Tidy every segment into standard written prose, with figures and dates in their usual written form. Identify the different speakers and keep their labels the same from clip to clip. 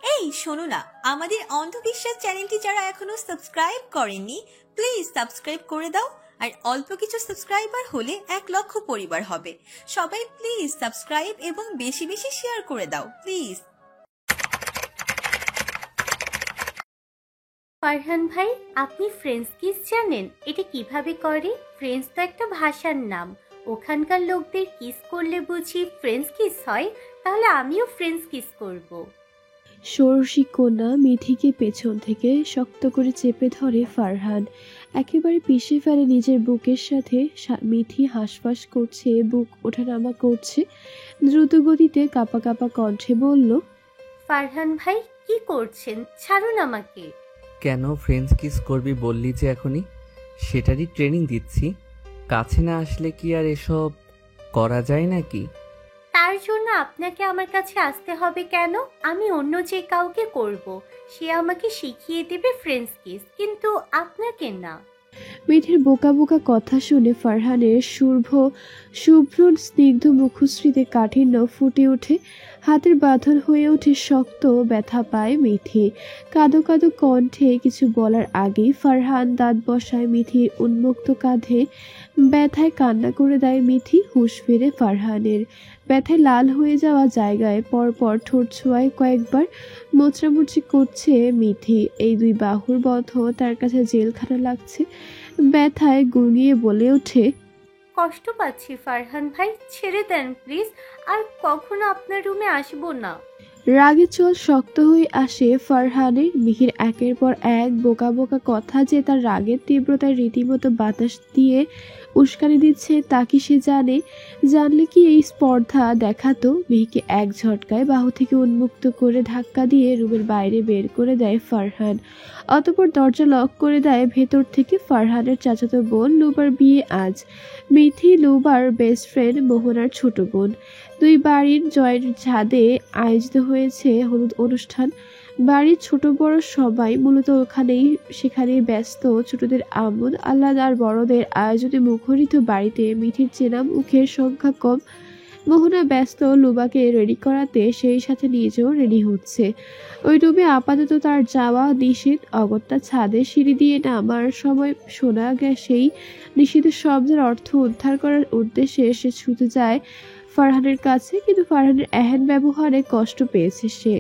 Speaker 1: এই শোনো না, আমাদের অন্ধবিশ্বাস চ্যানেলটি যারা এখনো সাবস্ক্রাইব করেননি প্লিজ সাবস্ক্রাইব করে দাও। আর অল্প কিছু সাবস্ক্রাইবার হলে 1,00,000 পরিবার হবে। সবাই প্লিজ সাবস্ক্রাইব এবং বেশি বেশি শেয়ার করে দাও প্লিজ।
Speaker 2: ফারহান ভাই, আপনি ফ্রেঞ্চ কিস জানেন? এটা কিভাবে করে? ফ্রেঞ্চ তো একটা ভাষার নাম। ওখানকার লোকদের কিস করলে বুঝি ফ্রেঞ্চ কিস হয়? তাহলে আমিও ফ্রেঞ্চ কিস করব।
Speaker 3: ষোড়শী কন্যা মিথিকে পেছন থেকে শক্ত করে চেপে ধরে ফারহান। একেবারে পিষে ফেলে নিজের বুকের সাথে। মিথি হাঁসফাঁস করছে, বুক ওঠানামা করছে। দ্রুত গতিতে কাঁপা কাঁপা কণ্ঠে বলল,
Speaker 2: ফারহান ভাই, কি করছেন? ছাড়ুন আমাকে।
Speaker 4: কেন ফ্রেঞ্চ কিস করবি বললি যে এখনই? সেটারই ট্রেনিং দিচ্ছি। কাছে না আসলে কি আর এসব করা যায় নাকি?
Speaker 2: তার জন্য আপনাকে আমার কাছে আসতে হবে কেন? আমি অন্য যে কাউকে করব, সে আমাকে শিখিয়ে দেবে ফ্রেঞ্চ কিস, কিন্তু আপনাকে না।
Speaker 3: মিথির বোকা বোকা কথা শুনে ফারহানের শুভ্র স্নিগ্ধ মুখশ্রীতে কাঠিন্য ফুটে ওঠে। হাতের বাঁধন হয়ে ওঠে শক্ত, ব্যথা পায় মিথি। কাঁদো কাঁদো কণ্ঠে কিছু বলার আগেই ফারহান দাঁত বসায় মিথির উন্মুক্ত কাঁধে। ব্যথায় কান্না করে দেয় মিথি। হুঁশ ফেরে ফারহানের। ব্যথায় লাল হয়ে যাওয়া জায়গায় পরপর ঠোঁট ছোঁয়ায় কয়েকবার। মোচড়ামুচড়ি করছে মিথি। এই দুই বাহুর বন্ধ তার কাছে জেলখানা লাগছে। ব্যথায় গুঙিয়ে বলে ওঠে,
Speaker 2: কষ্ট পাচ্ছি ফারহান ভাই, ছেড়ে দেন প্লিজ। আর কখনো আপনার রুমে আসবো না।
Speaker 3: রাগে চোল শক্ত হয়ে আসে ফারহানের। মিহির একের পর এক বোকা বোকা কথা যে তার রাগের তীব্রতায় রীতিমতো বাতাস দিয়ে উস্কানি দিচ্ছে তা কি সে জানে? জানলে কি এই স্পর্ধা দেখাতো? মিহিকে এক ঝটকায় বাহু থেকে উন্মুক্ত করে ধাক্কা দিয়ে রুমের বাইরে বের করে দেয় ফারহান। অতঃপর দরজা লক করে দেয় ভেতর থেকে। ফারহানের চাচাতো বোন লুবার বিয়ে আজ। মিথি লুবার বেস্ট ফ্রেন্ড মোহনার ছোট বোন। দুই বাড়ির জয়ের ছাদে আয়োজিত হয়েছে হলুদ অনুষ্ঠান। বাড়ির ছোট বড় সবাই মূলত সেখানেই ব্যস্ত। ছোটদের আমোদ আহ্লাদ আর বড়দের আয়োজনে মুখরিত বাড়িতে মিঠির চেনা মুখের সংখ্যা কম। মোহনা ব্যস্ত লুবাকে রেডি করাতে, সেই সাথে নিজেও রেডি হচ্ছে। ওই রুমে আপাতত তার যাওয়া নিষেধ। অগত্যা ছাদে সিঁড়ি দিয়ে নামার সময় শোনা সেই নিষিদ্ধ শব্দের অর্থ উদ্ধার করার উদ্দেশ্যে সে ছুটে যায় ফারহানের কাছে। কিন্তু ফারহানের এহেন ব্যবহারে কষ্ট পেয়েছে সে।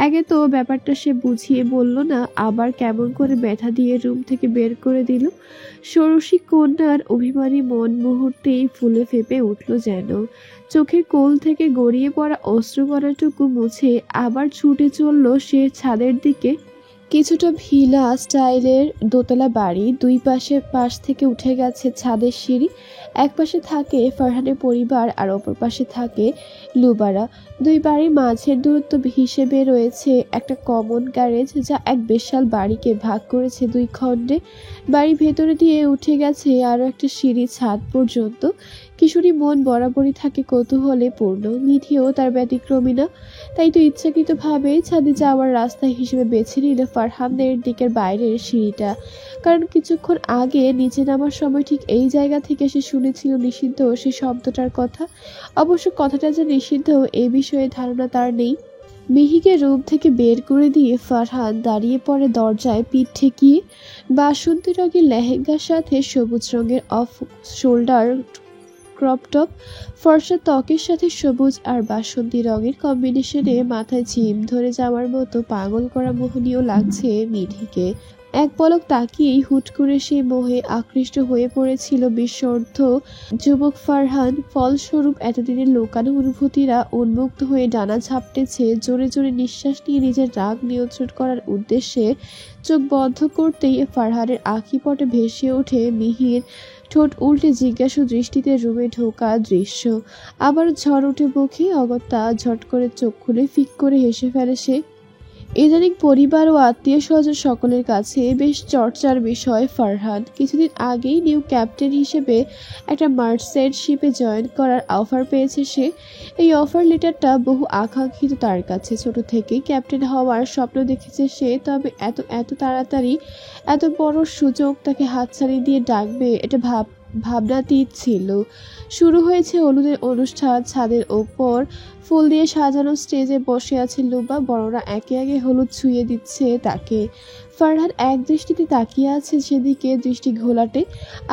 Speaker 3: আগে তো ব্যাপারটা সে বুঝিয়ে বলল না, আবার কেমন করে ব্যথা দিয়ে রুম থেকে বের করে দিল। ষোড়শী কন্যার অভিমানী মন মুহূর্তেই ফুলে ফেপে উঠল যেন। চোখের কোল থেকে গড়িয়ে পড়া অশ্রুকণাটুকু মুছে আবার ছুটে চলল সে ছাদের দিকে। কিছুটা ভিলা স্টাইলের দোতলা বাড়ি। দুই পাশ থেকে উঠে গেছে ছাদের সিঁড়ি। এক পাশে থাকে ফারহানের পরিবার আর অপর পাশে থাকে লুবারা। দুই বাড়ির মাঝের দূরত্ব হিসেবে রয়েছে একটা কমন গ্যারেজ, যা এক বিশাল বাড়িকে ভাগ করেছে দুই খণ্ডে। বাড়ির ভেতরে দিয়ে উঠে গেছে আরও একটা সিঁড়ি ছাদ পর্যন্ত। কিশোরী মন বরাবরই থাকে কৌতূহলে পূর্ণ। মিথিও তার ব্যতিক্রমী না। তাই তো ইচ্ছাকৃতভাবে ছাদে যাওয়ার রাস্তা হিসেবে বেছে নিল ফারহানের দিকের বাইরের সিঁড়িটা। কারণ কিছুক্ষণ আগে নিচে নামার সময় ঠিক এই জায়গা থেকে সে শুনেছিল নিষিদ্ধ সেই শব্দটার কথা। অবশ্য কথাটা যে নিষিদ্ধ এই বিষয়ে ধারণা তার নেই। মিহিকে রুম থেকে বের করে দিয়ে ফারহান দাঁড়িয়ে পড়ে দরজায়, পিঠ ঠেকিয়ে। বাসন্তী রঙের লেহেঙ্গার সাথে সবুজ রঙের অফ শোল্ডার ক্রপ টপ, ফর্সা ত্বকের সাথে সবুজ আর বাসন্তী রঙের কম্বিনেশনে মাথায় ঝিম ধরে যাওয়ার মতো পাগল করা মোহনীয় লাগছে মিঠিকে। এক পলক তাকিয়েই হুট করে সে মোহে আকৃষ্ট হয়ে পড়েছিল বিশ্বর্ধ যুবক ফারহান। ফলস্বরূপ এতদিনের লুকানো অনুভূতিরা উন্মুক্ত হয়ে ডানা ঝাপটেছে। জোরে জোরে নিঃশ্বাস নিয়ে নিজের রাগ নিয়ন্ত্রণ করার উদ্দেশ্যে চোখ বন্ধ করতেই ফারহানের আঁখিপটে ভেসে ওঠে মিহির ঠোঁট উল্টে জিজ্ঞাসু দৃষ্টিতে রুমে ঢোকা দৃশ্য। আবার ঝড় উঠে মুখে। অগত্যা ঝট করে চোখ খুলে ফিক করে হেসে ফেলে সে। ইদানিং পরিবার ও আত্মীয় স্বজন সকলের কাছে বেশ চর্চার বিষয় ফারহান। কিছুদিন আগেই নিউ ক্যাপ্টেন হিসেবে একটা মার্চেন্ট শিপে জয়েন করার অফার পেয়েছে সে। এই অফার লেটারটা বহু আকাঙ্ক্ষিত তার কাছে। ছোট থেকেই ক্যাপ্টেন হওয়ার স্বপ্ন দেখেছে সে। তবে এত তাড়াতাড়ি এত বড় সুযোগ তাকে হাতছানি দিয়ে ডাকবে এটা ভাবনাতীত ছিল। শুরু হয়েছে হলুদের অনুষ্ঠান। ছাদের ওপর ফুল দিয়ে সাজানো স্টেজে বসে আছে লুবা। বড়রা একে একে হলুদ ছুঁয়ে দিচ্ছে তাকে। ফারহান এক দৃষ্টিতে তাকিয়ে আছে সেদিকে, দৃষ্টি ঘোলাটে।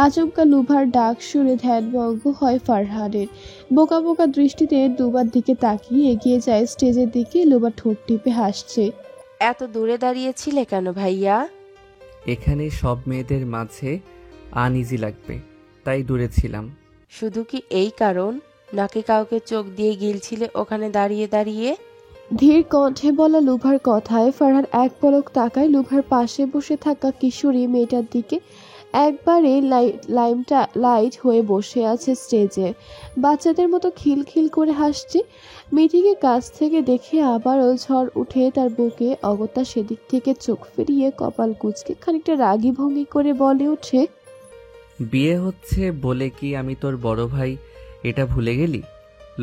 Speaker 3: আচমকা লুভার ডাক শুনে ধ্যানভঙ্গ হয় ফারহানের। বোকা বোকা দৃষ্টিতে লুবার দিকে তাকিয়ে এগিয়ে যায় স্টেজের দিকে। লুবা ঠোঁট টিপে হাসছে।
Speaker 5: এত দূরে দাঁড়িয়েছিলে কেন ভাইয়া?
Speaker 4: এখানে সব মেয়েদের মাঝে আনইজি লাগবে, তাই দূরে ছিলাম।
Speaker 5: শুধু কি এই কারণ, নাকি কাউকে চোখ দিয়ে গিলছিলে ওখানে দাঁড়িয়ে দাঁড়িয়ে?
Speaker 3: ধীর কণ্ঠে বলা লুভার কথায় ফারহান এক পলক তাকায় লুভার পাশে বসে থাকা কিশোরী মেয়েটার দিকে। একবারে লাইট হয়ে বসে আছে স্টেজে, বাচ্চাদের মতো খিলখিল করে হাসছে। মেয়েটিকে কাছ থেকে দেখে আবারও ঝড় উঠে তার বুকে। অগত্যা সেদিক থেকে চোখ ফিরিয়ে কপাল কুঁচকে খানিকটা রাগী ভঙ্গি করে বলে ওঠে,
Speaker 4: বিয়ে হচ্ছে বলে কি আমি তোর বড় ভাই এটা ভুলে গেলি?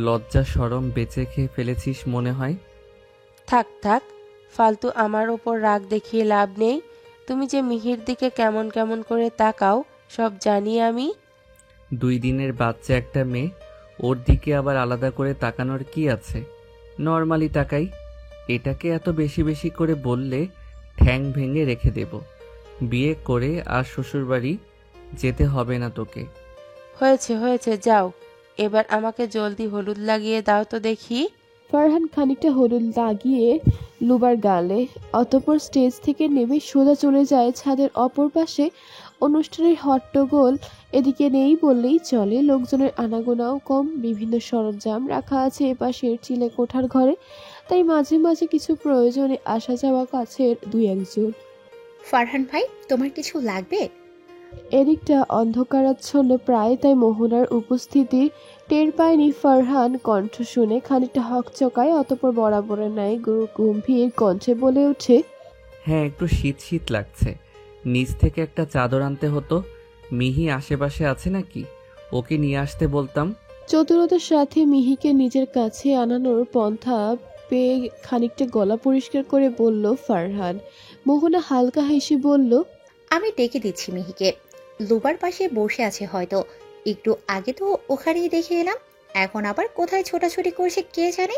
Speaker 4: লজ্জা শরম বেঁচে খেয়ে ফেলেছিস মনে হয়।
Speaker 5: থাক থাক, ফালতু আমার ওপর রাগ দেখিয়ে লাভ নেই। তুমি যে মিহির দিকে কেমন কেমন করে তাকাও সব জানি আমি।
Speaker 4: 2 দিনের বাচ্চা একটা মেয়ে, ওর দিকে আবার আলাদা করে তাকানোর কি আছে? নর্মালি তাকাই। এটাকে এত বেশি বেশি করে বললে ঠ্যাং ভেঙে রেখে দেব। বিয়ে করে আর শ্বশুরবাড়ি যেতে হবে না তোকে।
Speaker 5: হয়েছে হয়েছে, যাও এবার আমাকে জলদি হলুদ লাগিয়ে দাও তো দেখি।
Speaker 3: ফারহান খানিকটা হলুদ লাগিয়ে লুবার গালে, অতঃপর স্টেজ থেকে নেমে সোজা চলে যায় ছাদের অপর পাশে। অনুষ্ঠানের হট্টগোল এদিকে নেই বললেই চলে। লোকজনের আনাগোনাও কম। বিভিন্ন সরঞ্জাম রাখা আছে এপাশের চিলে কোঠার ঘরে, তাই মাঝে মাঝে কিছু প্রয়োজনে আসা যাওয়া কাছের 2-1 জন।
Speaker 6: ফারহান ভাই, তোমার কিছু লাগবে?
Speaker 3: এদিকটা অন্ধকারাচ্ছন্ন প্রায়, তাই মোহনার উপস্থিতি টের পায়নি ফারহান। কণ্ঠ শুনে খানিকটা হকচকায়, অতঃপর বরাবরের ন্যায় গম্ভীর কণ্ঠে বলে ওঠে,
Speaker 4: হ্যাঁ, একটু শীত শীত লাগছে। নিচ থেকে একটা চাদর আনতে হতো। মিহি আশেপাশে আছে নাকি? ওকে নিয়ে আসতে বলতাম।
Speaker 3: চতুরতার সাথে মিহিকে নিজের কাছে আনানোর পন্থা পেয়ে খানিকটা গলা পরিষ্কার করে বলল ফারহান। মোহনা হালকা হেসে বলল,
Speaker 6: আমি ডেকে দিচ্ছি মিহিকে। লুবার পাশে বসে আছে হয়তো, একটু আগে তো ওখানেই দেখে এলাম, এখন আবার কোথায় ছোটাছুটি করছে কে জানে।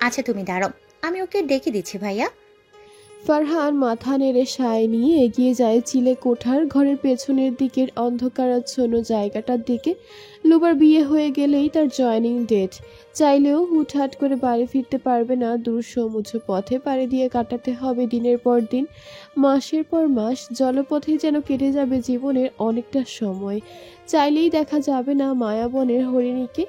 Speaker 6: আচ্ছা তুমি দাঁড়াও, আমি ওকে ডেকে দিচ্ছি ভাইয়া।
Speaker 3: ফারহান মাথা নেড়ে সায় নিয়ে এগিয়ে যায় চিলে কোঠার ঘরের পেছনের দিকের অন্ধকারাচ্ছন্ন জায়গাটার দিকে। লুবার বিয়ে হয়ে গেলেই তার জয়নিং ডেট। চাইলেও হুটহাট করে বাড়ি ফিরতে পারবে না। দূর সমুদ্র পথে পাড়ি দিয়ে কাটাতে হবে দিনের পর দিন, মাসের পর মাস। জলপথে যেন কেটে যাবে জীবনের অনেকটা সময়। চাইলেই দেখা যাবে না মায়াবনের হরিণীকে।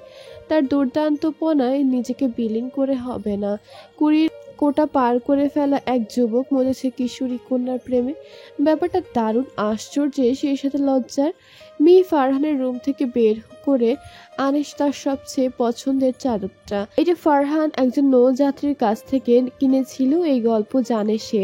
Speaker 3: তার দুর্দান্তপনায় নিজেকে বিলীন করে হবে না। 20 কোটা পার করে ফেলা এক যুবক মরেছে কিশোরী কন্যার প্রেমে। ব্যাপারটা দারুণ আশ্চর্যে সেই সাথে লজ্জার। মিহি ফারহানের রুম থেকে বের করে আনে তার সবচেয়ে পছন্দের চাদরটা। এটা ফারহান একজন নৌযাত্রীর কাছ থেকে কিনেছিল। এই গল্প জানে সে।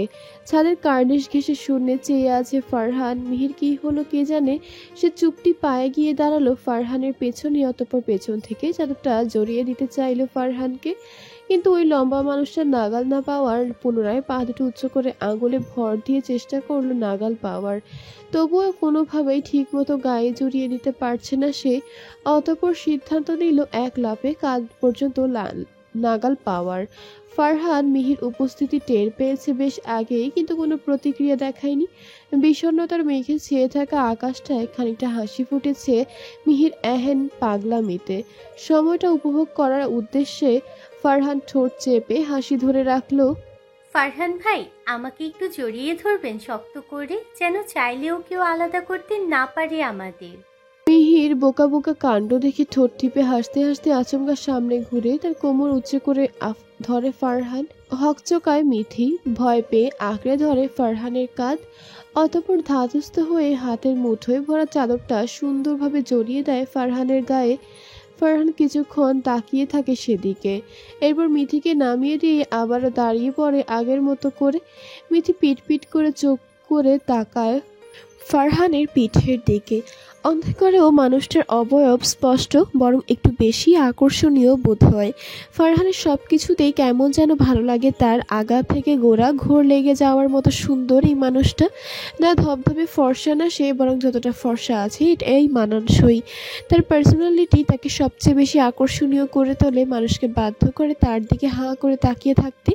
Speaker 3: ছাদের কার্নিশ ঘেঁষে শূন্যে চেয়ে আছে ফারহান। মিহির কি হলো কে জানে। সে চুপটি পায়ে গিয়ে দাঁড়ালো ফারহানের পেছনে, অতঃপর পেছন থেকে চাদরটা জড়িয়ে দিতে চাইলো ফারহানকে। কিন্তু ওই লম্বা মানুষটা নাগাল না পাওয়ার পুনরায় পা দুটো উঁচু করে আঙুলে ভর দিয়ে চেষ্টা করলো নাগাল পাওয়ার। তবুও কোনোভাবেই ঠিক মতো গায়ে জড়িয়ে নিতে পারছে না সে। অতঃপর সিদ্ধান্ত নিল এক লাফে কাঁধ পর্যন্ত নাগাল পাওয়ার। ফারহান মিহির উপস্থিতি টের পেয়েছে বেশ আগেই, কিন্তু কোনো প্রতিক্রিয়া দেখায়নি। বিষণ্ণতার মেঘে ছেয়ে থাকা আকাশটায় খানিকটা হাসি ফুটেছে মিহির এহেন পাগলামিতে। সময়টা উপভোগ করার উদ্দেশ্যে ফারহান ঠোঁট চেপে হাসি ধরে রাখলো।
Speaker 2: ফারহান ভাই, আমাকে একটু জড়িয়ে ধরবেন শক্ত করে, যেন চাইলেও কেউ আলাদা করতে না পারে আমাদের।
Speaker 3: মিহির বোকা বোকা কাণ্ড দেখে ঠোঁট টিপে হাসতে হাসতে আচমকা সামনে ঘুরে তার কোমর উঁচু করে ধরে ফারহান। হকচকায় মিথি ভয় পেয়ে আঁকড়ে ধরে ফারহানের কাঁধ। অতঃপর ধাতস্থ হয়ে হাতের মুঠোয় ভরা চাদরটা সুন্দরভাবে জড়িয়ে দেয় ফারহানের গায়ে। ফারহান কিছুক্ষণ তাকিয়ে থাকে সেদিকে, এরপর মিথিকে নামিয়ে দিয়ে আবারও দাঁড়িয়ে পড়ে আগের মতো করে। মিথি পিট পিট করে চোখ করে তাকায় ফারহানের পিঠের দিকে। অন্ধকারেও মানুষটার অবয়ব স্পষ্ট, বরং একটু বেশি আকর্ষণীয় বোধ হয়। ফারহানের সব কিছুতেই কেমন যেন ভালো লাগে তার। আগা থেকে গোড়া ঘোর লেগে যাওয়ার মতো সুন্দর এই মানুষটা। না ধবধবে ফর্সা না সে, বরং যতটা ফর্সা আছে এটাই মানানসই। তার পার্সোনালিটি তাকে সবচেয়ে বেশি আকর্ষণীয় করে তোলে, মানুষকে বাধ্য করে তার দিকে হাঁ করে তাকিয়ে থাকতে।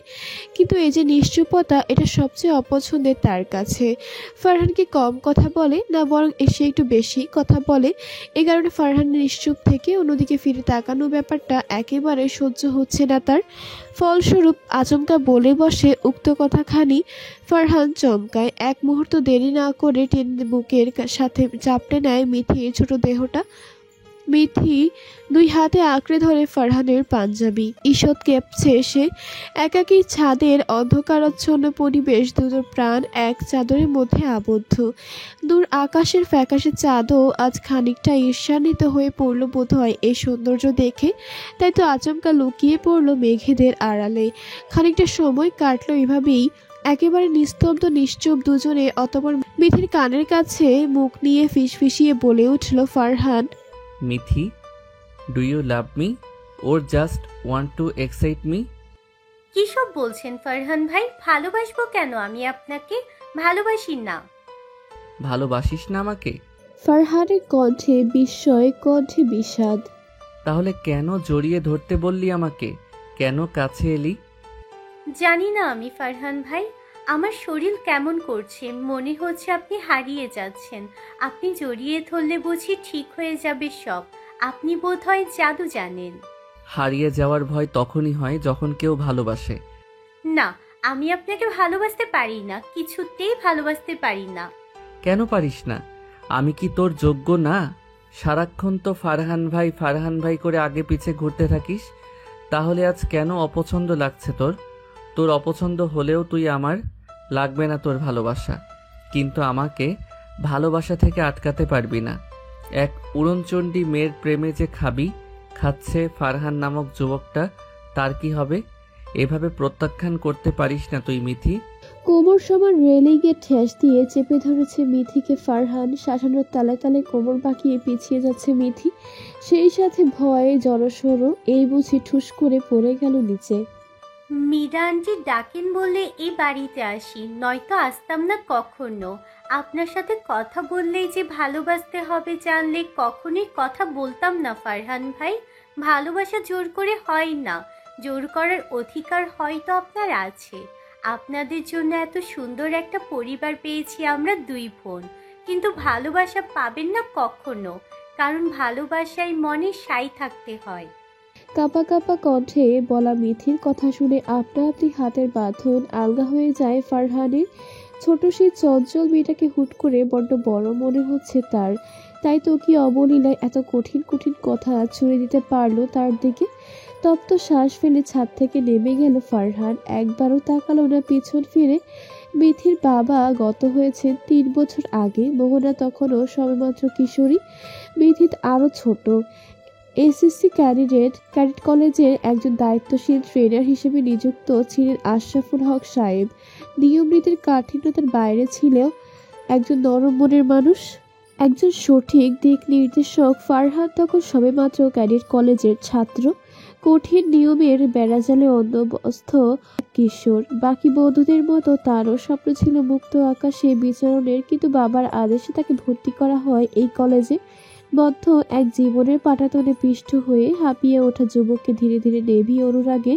Speaker 3: কিন্তু এই যে নিশ্চুপতা, এটা সবচেয়ে অপছন্দের তার কাছে। ফারহান কি কম কথা বলে? না, বরং সে একটু বেশি কথা বলে। এ কারণে ফারহান নিশ্চুপ থেকে অন্যদিকে ফিরে তাকানো ব্যাপারটা একেবারে সহ্য হচ্ছে না তার। ফলস্বরূপ আচমকা বলে বসে উক্ত কথাখানি। ফারহান চমকায়। এক মুহূর্ত দেরি না করে টেনে বুকের সাথে চাপটে নেয় মিথির ছোট দেহটা। মিথি দুই হাতে আঁকড়ে ধরে ফারহানের পাঞ্জাবি। ঈষৎ কেঁপছে সে। একাকী ছাদের অন্ধকারাচ্ছন্ন পরিবেশ, দুটোর প্রাণ এক চাদরের মধ্যে আবদ্ধ। দূর আকাশের ফ্যাকাশে চাঁদও আজ খানিকটা ঈর্ষান্বিত হয়ে পড়ল বোধহয় এই সৌন্দর্য দেখে। তাই তো আচমকা লুকিয়ে পড়ল মেঘেদের আড়ালে। খানিকটা সময় কাটলো এভাবেই, একেবারে নিস্তব্ধ নিশ্চুপ দুজনে। অতঃপর মিথির কানের কাছে মুখ নিয়ে ফিসফিসিয়ে বলে উঠল Farhan,
Speaker 4: Mithi, do you love me or just want to excite me?
Speaker 2: কি সব বলছেন ফারহান ভাই? ভালোবাসবো কেন আমি আপনাকে? ভালোবাসি না।
Speaker 4: ভালোবাসিস না আমাকে?
Speaker 3: ফারহানের কণ্ঠে বিস্ময়, কণ্ঠে বিষাদ।
Speaker 4: তাহলে কেন জড়িয়ে ধরতে বললি আমাকে? কেন কাছে এলি?
Speaker 2: জানি না আমি ফারহান ভাই, আমার শরীর কেমন করছে, মনে হচ্ছে আপনি হারিয়ে যাচ্ছেন। আপনি জড়িয়ে ধরলে বুঝি ঠিক হয়ে যাবে সব। আপনি বোধহয় জাদু জানেন।
Speaker 4: হারিয়ে যাওয়ার ভয় তখনই হয় যখন কেউ ভালোবাসে।
Speaker 2: না, আমি আপনাকে ভালোবাসতে পারি না, কিছুতেই ভালোবাসতে পারি না।
Speaker 4: কেন পারিস না? আমি কি তোর যোগ্য না? সারাক্ষণ তো ফারহান ভাই ফারহান ভাই করে আগে পিছে ঘুরতে থাকিস। তাহলে আজ কেন অপছন্দ লাগছে তোর? তোর অপছন্দ হলেও তুই আমার লাগবে না তোর ভালোবাসা, কিন্তু আমাকে ভালোবাসা থেকে আটকাতে পারবি না। এক উড়নচণ্ডী মেয়ের প্রেমে যে খাচ্ছে ফারহান নামক যুবকটা, তার কি হবে? এভাবে প্রত্যাখ্যান করতে পারিস না তুই মিথি।
Speaker 3: কোমর সমান রেলিংয়ে ঠেস দিয়ে চেপে ধরেছে মিথিকে ফারহান। শাসানোর তালে তালে কোমর বাঁকিয়ে পিছিয়ে যাচ্ছে মিথি, সেই সাথে ভয়ে জড়সড়। এই বুঝি ঠুস করে পড়ে গেল নিচে।
Speaker 2: মীরা আন্টি ডাকেন বলে এই বাড়িতে আসি, নয়তো আসতাম না কখনো। আপনার সাথে কথা বললেই যে ভালোবাসতে হবে জানলে কখনোই কথা বলতাম না ফারহান ভাই। ভালোবাসা জোর করে হয় না, জোর করার অধিকার হয়তো আপনার আছে। আপনাদের জন্য এত সুন্দর একটা পরিবার পেয়েছি আমরা দুই বোন, কিন্তু ভালোবাসা পাবেন না কখনো, কারণ ভালোবাসায় মনে সাই থাকতে হয়।
Speaker 3: কাঁপা কাঁপা কণ্ঠে বলা মিথির কথা শুনে আপনা আপনি হাতের বাঁধন আলগা হয়ে যায় ফারহানের। ছোট সেই চঞ্চল মেয়েটাকে হুট করে বড্ড বড় মনে হচ্ছে তার। তাই তো কি অবলীলায় এত কঠিন কঠিন কথা ছুড়ে দিতে পারলো তার দিকে। তপ্ত শ্বাস ফেলে ছাদ থেকে নেমে গেল ফারহান। একবারও তাকালো না পিছন ফিরে। মিথির বাবা গত হয়েছেন 3 বছর আগে। মোহনা তখনও সবেমাত্র কিশোরী, মিথিত আরো ছোট। এসএসসি ক্যাডেট কলেজের একজন দায়িত্বশীল ট্রেনার হিসেবে নিযুক্ত ছিলেন আশরাফুল হক সাহেব। নিয়মনীতির কাঠিন্যতার বাইরে ছিল একজন নরম মনের মানুষ, একজন সঠিক দিক নির্দেশক। ফারহান তখন সবেমাত্র ক্যাডেট কলেজের ছাত্র, কঠিন নিয়মের বেড়াজালে অন্যবস্থ কিশোর। বাকি বন্ধুদের মতো তারও স্বপ্ন ছিল মুক্ত আকাশে বিচরণের, কিন্তু বাবার আদেশে তাকে ভর্তি করা হয় এই কলেজে। বদ্ধ এক জীবনের পাটাতনে পিষ্ট হয়ে হাঁপিয়ে ওঠা যুবককে ধীরে ধীরে নেভি অনুরাগে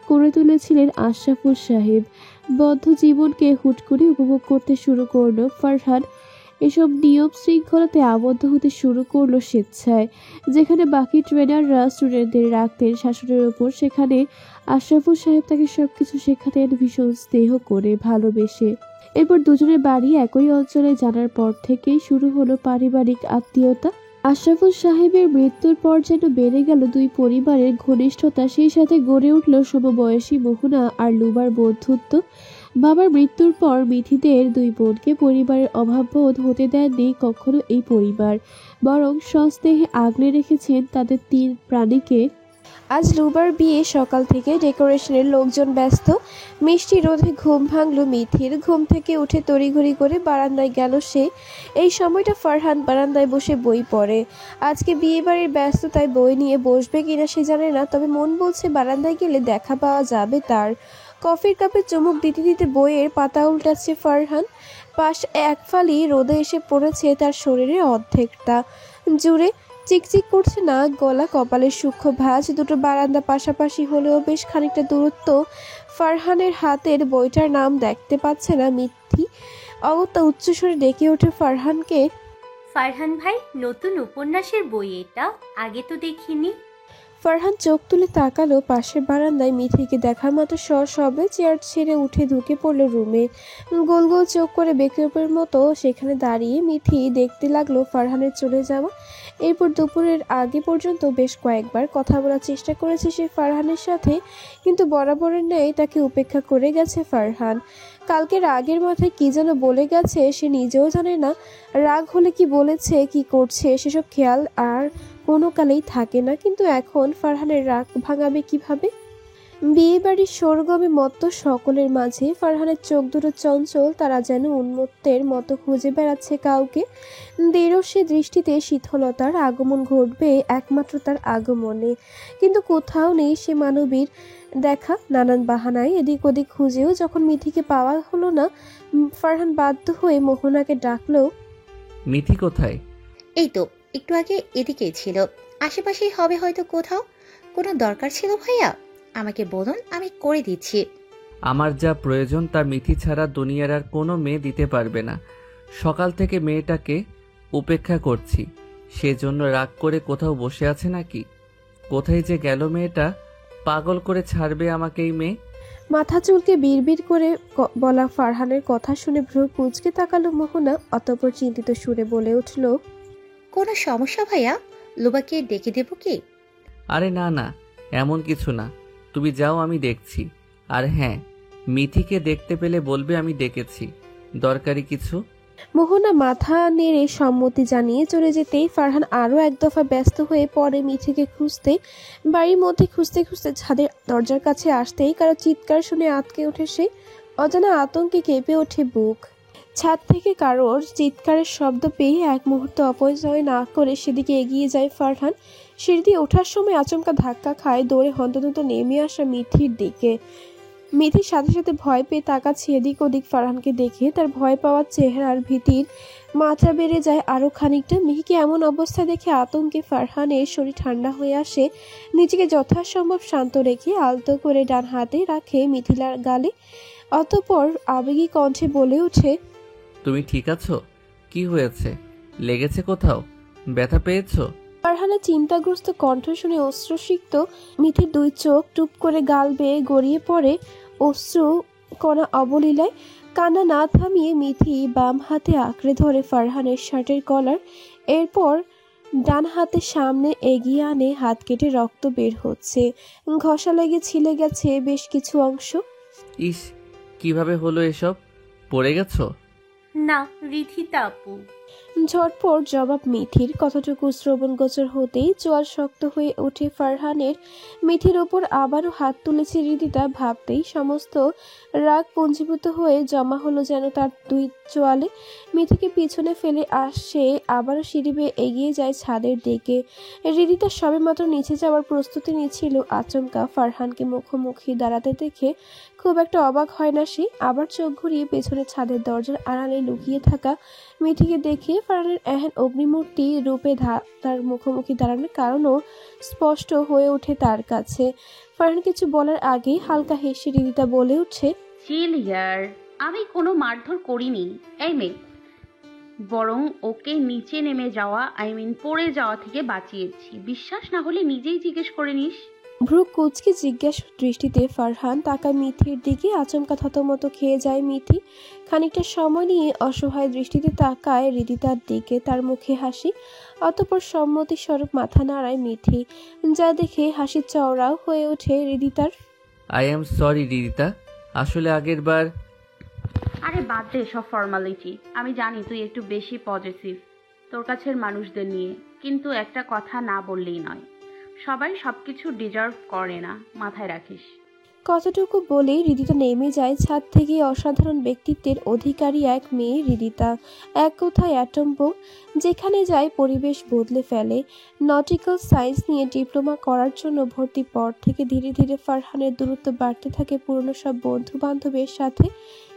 Speaker 3: করে তুলেছিলেন আশরাফুল সাহেব। বদ্ধ জীবনকে হুট করে উপভোগ করতে শুরু করলো ফারহান। এসব নিয়ম শৃঙ্খলাতে আবদ্ধ হতে শুরু করলো স্বেচ্ছায়। যেখানে বাকি ট্রেনাররা স্টুডেন্টদের রাখতেন শাসনের ওপর, সেখানে আশরাফুল সাহেব তাকে সবকিছু শেখাতেন ভীষণ স্নেহ করে, ভালোবেসে। এরপর দুজনের বাড়ি একই অঞ্চলে জানার পর থেকেই শুরু হলো পারিবারিক আত্মীয়তা। আশরাফুল সাহেবের মৃত্যুর পর যেন বেড়ে গেল দুই পরিবারের ঘনিষ্ঠতা, সেই সাথে গড়ে উঠল সমবয়সী মোহনা আর লুবার বন্ধুত্ব। বাবার মৃত্যুর পর মিথিদের দুই বোনকে পরিবারের অভাববোধ হতে দেননি কখনো এই পরিবার, বরং সস্নেহে আগলে রেখেছেন তাদের 3 প্রাণীকে। আজ রুবার বিয়ে, সকাল থেকে ডেকোরেশনের লোকজন ব্যস্ত। মিষ্টি রোদে ঘুম ভাঙল মিথির। ঘুম থেকে উঠে তড়িঘড়ি করে বারান্দায় গেল সে। এই সময়টা ফারহান বারান্দায় বসে বই পড়ে। আজকে বিয়ে বাড়ির ব্যস্ততায় বই নিয়ে বসবে কিনা সে জানে না, তবে মন বলছে বারান্দায় গেলে দেখা পাওয়া যাবে তার। কফির কাপে চুমুক দিতে দিতে বইয়ের পাতা উল্টাচ্ছে ফারহান। পাশ এক ফালি রোদে এসে পড়েছে তার শরীরের অর্ধেকটা জুড়ে। চিকচিক করছে নাক, গলা, কপালের সূক্ষ্ম ভাঁজ। দুটো বারান্দা পাশাপাশি হলেও বেশ খানিকটা দূরত্ব। ফারহানের হাতের বইটার নাম দেখতে পাচ্ছে না মিথি। অগত্যা উচ্চস্বরে ডেকে ওঠে ফারহানকে।
Speaker 2: ফারহান ভাই, নতুন উপন্যাসের বই এটা, আগে তো দেখিনি।
Speaker 3: ফারহান চোখ তুলে তাকালো পাশের বারান্দায় মিথিকে দেখার মতো সবে চেয়ার ছেড়ে উঠে ঢুকে পড়ল রুমে। গোল গোল চোখ করে বেকুবের মতো সেখানে দাঁড়িয়ে মিথি দেখতে লাগলো ফারহানের চলে যাওয়া। এরপর দুপুরের আগে পর্যন্ত বেশ কয়েকবার কথা বলার চেষ্টা করেছে সে ফারহানের সাথে, কিন্তু বরাবরের ন্যায় তাকে উপেক্ষা করে গেছে ফারহান। কালকে রাগের মাথায় কি যেন বলে গেছে সে নিজেও জানে না। রাগ হলে কি বলেছে, কি করছে সেসব খেয়াল আর কোনো কালেই থাকে না, কিন্তু এখন ফারহানের রাগ ভাঙাবে কিভাবে? বিয়ে বাড়ির সরগমে মত্ত সকলের মাঝে ফারহানের চোখ দুটো চঞ্চল, তারা যেন উন্মত্তের মতো খুঁজে বেড়াচ্ছে কাউকে। দৃঢ় সে দৃষ্টিতে শীতলতার আগমন ঘটবে একমাত্র তার আগমনে, কিন্তু কোথাও নেই সে মানবীর দেখা। নানান বাহানায় এদিক ওদিক খুঁজেও যখন মিথিকে পাওয়া হলো না, ফারহান বাধ্য হয়ে মোহনাকে ডাকলো।
Speaker 4: মিথি কোথায়?
Speaker 6: এই তো একটু আগে এদিকেই ছিল, আশেপাশেই হবে হয়তো কোথাও। কোনো দরকার ছিল ভাইয়া? আমাকে বলুন, আমি করে দিচ্ছি।
Speaker 4: আমার যা প্রয়োজন তা মিথি ছাড়া দুনিয়ার আর কোনো মেয়ে দিতে পারবে না। সকাল থেকে মেয়েটাকে উপেক্ষা করছি, সেজন্য রাগ করে কোথাও বসে আছে নাকি? কোথায় যে গেল মেয়েটা? পাগল করে ছাড়বে আমাকে এই মেয়ে।
Speaker 3: মাথা চুলকে বিড়বিড় করে বলা ফারহানের কথা শুনে ভ্রু কুঁচকে তাকালো মোহনা। অতঃপর চিন্তিত সুরে বলে উঠল,
Speaker 6: কোনো সমস্যা ভাইয়া? লোবাকে ডেকে দেবো কি?
Speaker 4: আরে না না, এমন কিছু না, তুমি যাও, আমি দেখছি। আর হ্যাঁ, মিথিকে দেখতে পেলে বলবে আমি ডেকেছি। দরকারি কিছু?
Speaker 3: মোহনা মাথা নেড়ে সম্মতি জানিয়ে চলে যেতেই ফারহান আরও এক দফা ব্যস্ত হয়ে পড়ে মিথিকে খুঁজতে। বাড়ির মধ্যে খুঁজতে খুঁজতে ছাদের দরজার কাছে আসতেই কারো চিৎকার শুনে আঁতকে ওঠে সে। অজানা আতঙ্কে কেঁপে ওঠে বুক। ছাদ থেকে কারোর চিৎকারের শব্দ পেয়ে এক মুহূর্ত অপচয় না করে সেদিকে এগিয়ে যায় ফারহান। সিঁড়ি দিয়ে ওঠার সময় আচমকা ধাক্কা খায় দৌড়ে হন্তদন্ত নেমে আসা মিথির দিকে। মিথির সাথে সাথে ভয় পেয়ে তাকাচ্ছে এদিক ওদিক ফারহানকে দেখে। তার ভয় পাওয়ার চেহারার ভীতির মাত্রা বেড়ে যায় আরও খানিকটা। মিহিকে এমন অবস্থায় দেখে আতঙ্কে ফারহানের শরীর ঠান্ডা হয়ে আসে। নিজেকে যথাসম্ভব শান্ত রেখে আলতো করে ডান হাতে রাখে মিথিলার গালে। অতঃপর আবেগী কণ্ঠে বলে ওঠে,
Speaker 4: তুমি ঠিক আছো? কি হয়েছে? লেগেছে কোথাও? ব্যথা পেয়েছো?
Speaker 3: ফারহানের চিন্তাগ্রস্ত কণ্ঠ শুনে অশ্রুসিক্ত মিথির দুই চোখ টুপ করে গাল বেয়ে গড়িয়ে পড়ে অশ্রু কণা অবলীলায়। কান্না না থামিয়ে মিথি বাম হাতে আঁকড়ে ধরে ফারহানের শার্টের কলার। এরপর ডান হাতে সামনে এগিয়ে আনে, হাত কেটে রক্ত বের হচ্ছে। ঘষা লেগে ছিলে গেছে বেশ কিছু অংশ।
Speaker 4: ইস, কিভাবে হলো এসব? পড়ে গেছো?
Speaker 2: না, রিধিতা আপু।
Speaker 3: ঝটপট জবাব মিথির। কতটুকু শ্রবণগোচর হতেই চোয়াল শক্ত হয়ে ওঠে ফারহানের। মিথির ওপর আবারও হাত তুলেছে রিদিতা, ভাবতেই সমস্ত রাগ পুঞ্জীভূত হয়ে জমা হলো যেন তার দুই চোয়ালে। মিথিকে পিছনে ফেলে আসে, আবারও সিঁড়ি বেয়ে এগিয়ে যায় ছাদের দিকে। রিদিতা সবেমাত্র নিচে যাওয়ার প্রস্তুতি নিচ্ছিল, আচমকা ফারহানকে মুখোমুখি দাঁড়াতে দেখে খুব একটা অবাক হয় না সে। আবার চোখ ঘুরিয়ে পেছনে ছাদের দরজার আড়ালে লুকিয়ে থাকা মিথিকে দেখে ফারহানের এহেন অগ্নিমূর্তি রূপে তার মুখোমুখি দাঁড়ানোর কারণও স্পষ্ট হয়ে ওঠে তার কাছে। ফারহান কিছু বলার আগেই হালকা হেসে রিদিতা বলে উঠছে,
Speaker 7: চিল ইয়ার, আমি কোনো মারধর করিনি এই মেয়ে, বরং ওকে নিচে নেমে যাওয়া পড়ে যাওয়া থেকে বাঁচিয়েছি। বিশ্বাস না হলে নিজেই জিজ্ঞেস করে নিস।
Speaker 3: ভ্রু কুচকে জিজ্ঞাসা দৃষ্টিতে ফারহান তাকায় মিথির দিকে। আচমকা থতমত খেয়ে যায় মিথি। খানিকটা সময় নিয়ে অসহায় দৃষ্টিতে তাকায় রিদিতার দিকে, তার মুখে হাসি। অতঃপর সম্মতি স্বরূপ মাথা নাড়ায় মিথি, যা দেখে হাসি চওড়াও হয়ে ওঠে রিদিতার।
Speaker 4: আই এম সরি রিদিতা, আসলে আগের বার।
Speaker 7: আরে বাদ দে সব ফর্মালিটি। আমি জানি তুই একটু বেশি পজিটিভ তোর কাছের মানুষদের নিয়ে, কিন্তু একটা কথা না বললেই নয়। সবাই সবকিছু ডিজার্ভ করে না, মাথায় রাখিস।
Speaker 3: কতটুকু বলে হৃদিতা নেমে যায় ছাদ থেকে। অসাধারণ ব্যক্তিত্বের অধিকারী এক মেয়ে হৃদিতা, এক কথায় অ্যাটম বোম। যেখানে যায় পরিবেশ বদলে ফেলে। নটিক্যাল সায়েন্স নিয়ে ডিপ্লোমা করার জন্য ভর্তির পর থেকে ধীরে ধীরে ফারহানের দূরত্ব বাড়তে থাকে পুরনো সব বন্ধু বান্ধবের সাথে।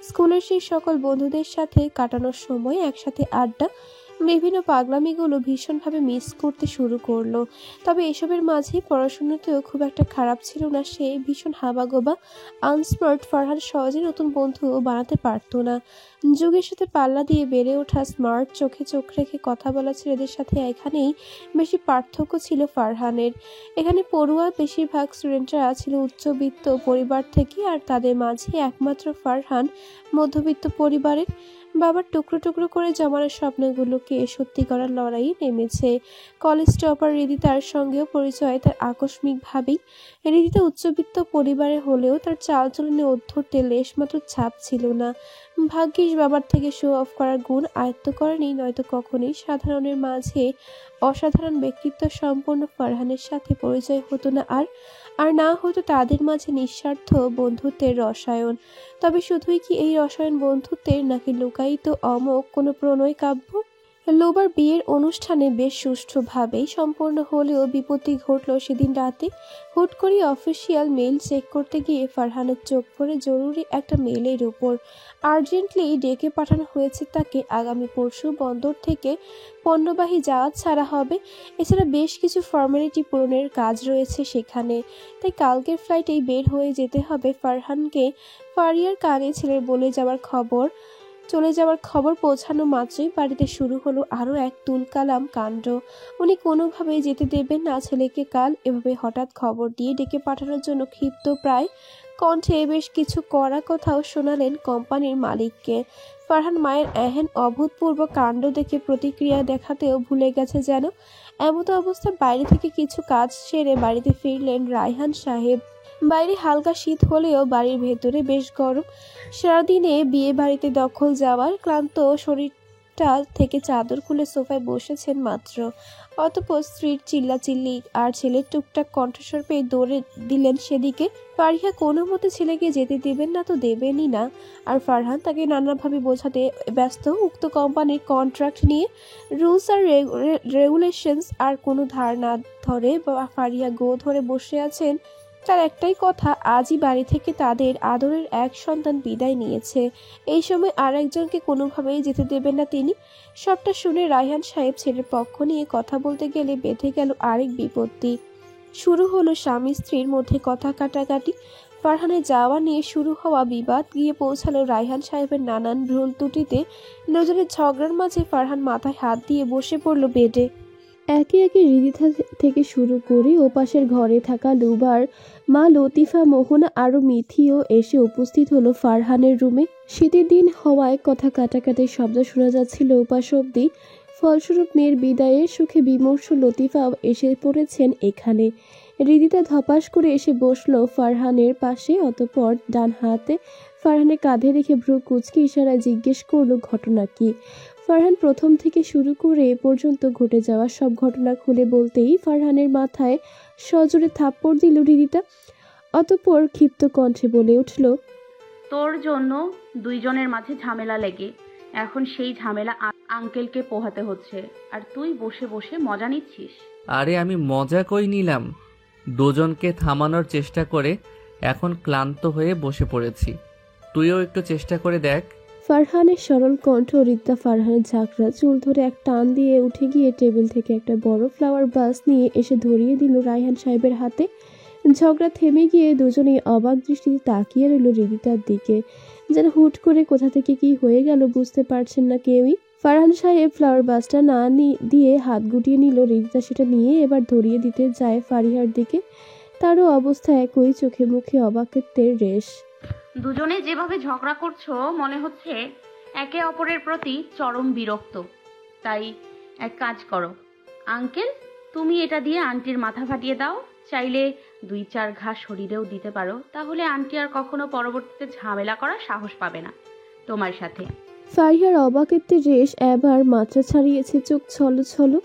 Speaker 3: স্কুলের সেই সকল বন্ধুদের সাথে কাটানোর সময়, একসাথে আড্ডা, বিভিন্ন পাগলামিগুলো ভীষণভাবে মিস করতে শুরু করলো। তবে এসবের মাঝেই পড়াশোনাতেও খুব একটা খারাপ ছিল না সে। ভীষণ হাবাগোবা আনস্মার্ট ফারহান সহজে নতুন বন্ধু বানাতে পারতো না। যুগের সাথে পাল্লা দিয়ে বেড়ে ওঠা স্মার্ট, চোখে চোখ রেখে কথা বলা ছেলেদের সাথে এখানেই বেশি পার্থক্য ছিল ফারহানের। এখানে পড়ুয়া বেশিরভাগ স্টুডেন্টরা ছিল উচ্চবিত্ত পরিবার থেকে, আর তাদের মাঝে একমাত্র ফারহান মধ্যবিত্ত পরিবারের। বাবার টুকরো টুকরো করে জমানো স্বপ্নগুলোকে সত্যি করার লড়াইয়ে নেমেছে। কলেজ টপার হৃদিতার সঙ্গেও পরিচয় তার আকস্মিকভাবেই। হৃদিতা উচ্চবিত্ত পরিবারে হলেও তার চালচলনে অধ্যত্বে লেশমাত্র ছাপ ছিল না। ভাগ্যিস বাবার থেকে শো অফ করার গুণ আয়ত্ত করেনি, নয়তো কখনোই সাধারণের মাঝে অসাধারণ ব্যক্তিত্ব সম্পন্ন ফারহানের সাথে পরিচয় হতো না। আর না হতো তাদের মাঝে নিঃস্বার্থ বন্ধুত্বের রসায়ন। তবে শুধুই কি এই রসায়ন বন্ধুত্বের, নাকি লুকায়িত অমোঘ কোনো প্রণয় কাব্য? লোবার বিয়ের অনুষ্ঠানে বেশ সুষ্ঠুভাবেই সম্পন্ন হলেও বিপত্তি ঘটল সেদিন রাতে। হুট করে অফিসিয়াল মেইল চেক করতে গিয়ে ফারহানের চোখ পড়ে জরুরি একটা মেইলের উপর। আর্জেন্টলি ডেকে পাঠানো হয়েছে তাকে। আগামী পরশু বন্দর থেকে পণ্যবাহী জাহাজ ছাড়া হবে। এছাড়া বেশ কিছু ফর্মালিটি পূরণের কাজ রয়েছে সেখানে। তাই কালকের ফ্লাইটেই বের হয়ে যেতে হবে ফারহানকে। ফারিয়ার কানে ছেলের চলে যাওয়ার খবর পৌঁছানো মাত্রই বাড়িতে শুরু হলো আরও এক তুলকালাম কাণ্ড। উনি কোনোভাবেই যেতে দেবেন না ছেলেকে। কাল এভাবে হঠাৎ খবর দিয়ে ডেকে পাঠানোর জন্য ক্ষিপ্ত প্রায় কণ্ঠে বেশ কিছু কড়া কথাও শোনালেন কোম্পানির মালিককে। ফারহান মায়ের এহেন অভূতপূর্ব কাণ্ড দেখে প্রতিক্রিয়া দেখাতেও ভুলে গেছে যেন। এমতো অবস্থা বাইরে থেকে কিছু কাজ সেরে বাড়িতে ফিরলেন রায়হান সাহেব। বাইরে হালকা শীত হলেও বাড়ির ভেতরে বেশ গরম। সারাদিনে বিয়ে বাড়িতে দখল যাওয়ার ক্লান্ত শরীরটা থেকে চাদর খুলে সোফায় বসেছেন মাত্র। অতঃপর স্ত্রীর চিল্লাচিল্লি আর ছেলের টুকটাক কণ্ঠস্বর পেয়ে দৌড়ে দিলেন সেদিকে। ফারিয়া কোনো মতে ছেলেকে যেতে দেবেন না তো দেবেনই না। আর ফারহান তাকে নানাভাবে বোঝাতে ব্যস্ত। উক্ত কোম্পানির কন্ট্রাক্ট নিয়ে রুলস আর রেগুলেশনস আর কোনো ধার না ধরে ফারিয়া গো ধরে বসে আছেন। তার একটাই কথা, আজই বাড়ি থেকে তাদের আদরের এক সন্তান বিদায় নিয়েছে। এই সময় আর একজনকে কোনোভাবেই যেতে দেবেন না তিনি। সবটা শুনে রায়হান সাহেব ছেলের পক্ষ নিয়ে কথা বলতে গেলে বেঁধে গেল আরেক বিপত্তি। শুরু হলো স্বামী স্ত্রীর মধ্যে কথা কাটাকাটি। ফারহানের যাওয়া নিয়ে শুরু হওয়া বিবাদ গিয়ে পৌঁছালো রায়হান সাহেবের নানান ভুল ত্রুটিতে। দুজনের ঝগড়ার মাঝে ফারহান মাথায় হাত দিয়ে বসে পড়ল বেডে। একে একে হৃদিতা থেকে শুরু করে ওপাশের ঘরে থাকা লুবার মা লতিফা, মোহনা আরও মিথিও এসে উপস্থিত হলো ফারহানের রুমে। শীতের দিন হওয়ায় কথা কাটাকাটির শব্দ শোনা যাচ্ছিল ওপাশ অব্দি। ফলস্বরূপ মেয়ের বিদায়ের সুখে বিমর্ষ লতিফাও এসে পড়েছেন এখানে। হৃদিতা ধপাস করে এসে বসলো ফারহানের পাশে। অতঃপর ডান হাতে ফারহানের কাঁধে রেখে ভ্রু কুঁচকে ইশারায় জিজ্ঞেস করলো ঘটনা কি। ফারহান প্রথম থেকে শুরু করে এ পর্যন্ত ঘটে যাওয়া সব ঘটনা খুলে বলতেই ফারহানের মাথায় সজোরে থাপ্পড় দিল হৃদিতা। অতঃপর ক্ষিপ্ত কণ্ঠে বলে উঠল,
Speaker 7: তোর জন্য দুইজনের মাঝে ঝামেলা লেগে এখন সেই ঝামেলা আঙ্কেলকে পোহাতে হচ্ছে, আর তুই বসে বসে মজা নিচ্ছিস।
Speaker 4: আরে আমি মজা কই নিলাম, দুজনকে থামানোর চেষ্টা করে এখন ক্লান্ত হয়ে বসে পড়েছি। তুইও একটু চেষ্টা করে দেখ।
Speaker 3: ফারহানের সরল কণ্ঠ। হৃদিতা ফারহানের ঝাঁকড়া চুল ধরে এক টান দিয়ে উঠে গিয়ে টেবিল থেকে একটা বড় ফ্লাওয়ার বাস নিয়ে এসে ধরিয়ে দিল রায়হান সাহেবের হাতে। ঝগড়া থেমে গিয়ে দুজনেই অবাক দৃষ্টিতে তাকিয়ে রইল হৃদিতার দিকে। যেন হুট করে কোথা থেকে কি হয়ে গেল বুঝতে পারছেন না কেউই। ফারহান সাহেব ফ্লাওয়ার বাসটা না দিয়ে হাত গুটিয়ে নিল। হৃদিতা সেটা নিয়ে এবার ধরিয়ে দিতে যায় ফারিহার দিকে। তারও অবস্থা একই, চোখে মুখে অবাকত্বের রেশ।
Speaker 7: দুজনে যেভাবে ঝগড়া করছো মনে হচ্ছে একে অপরের প্রতি চরম বিরক্ত। তাই এক কাজ করো আঙ্কেল, তুমি এটা দিয়ে আন্টির মাথা ফাটিয়ে দাও। চাইলে 2-4 ঘা শরীরেও দিতে পারো, তাহলে আন্টি আর কখনো পরবর্তীতে ঝামেলা করার সাহস পাবে না তোমার সাথে।
Speaker 3: ফারিহার অবাকেতে রেশ এবার মাত্রা ছাড়িয়েছে, চোখ ছলো ছলো।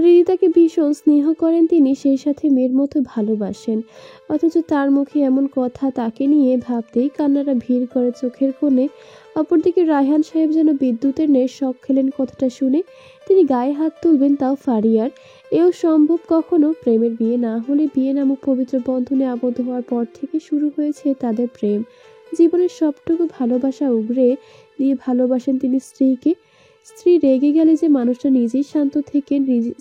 Speaker 3: হৃদিতাকে ভীষণ স্নেহ করেন তিনি, সেই সাথে মেয়ের মতো ভালোবাসেন, অথচ তার মুখে এমন কথা তাকে নিয়ে ভাবতেই কান্নারা ভিড় করে চোখের কোণে। অপরদিকে রায়হান সাহেব যেন বিদ্যুতের ন্যায় শক খেলেন কথাটা শুনে। তিনি গায়ে হাত তুলবেন, তাও ফারিয়ার। এও সম্ভব কখনো? প্রেমের বিয়ে না হলে বিয়ে নামক পবিত্র বন্ধনে আবদ্ধ হওয়ার পর থেকে শুরু হয়েছে তাদের প্রেম। জীবনের সবটুকু ভালোবাসা উগরে দিয়ে ভালোবাসেন তিনি স্ত্রীকে। স্ত্রী রেগে গেলে যে মানুষটা নিজেই শান্ত থেকে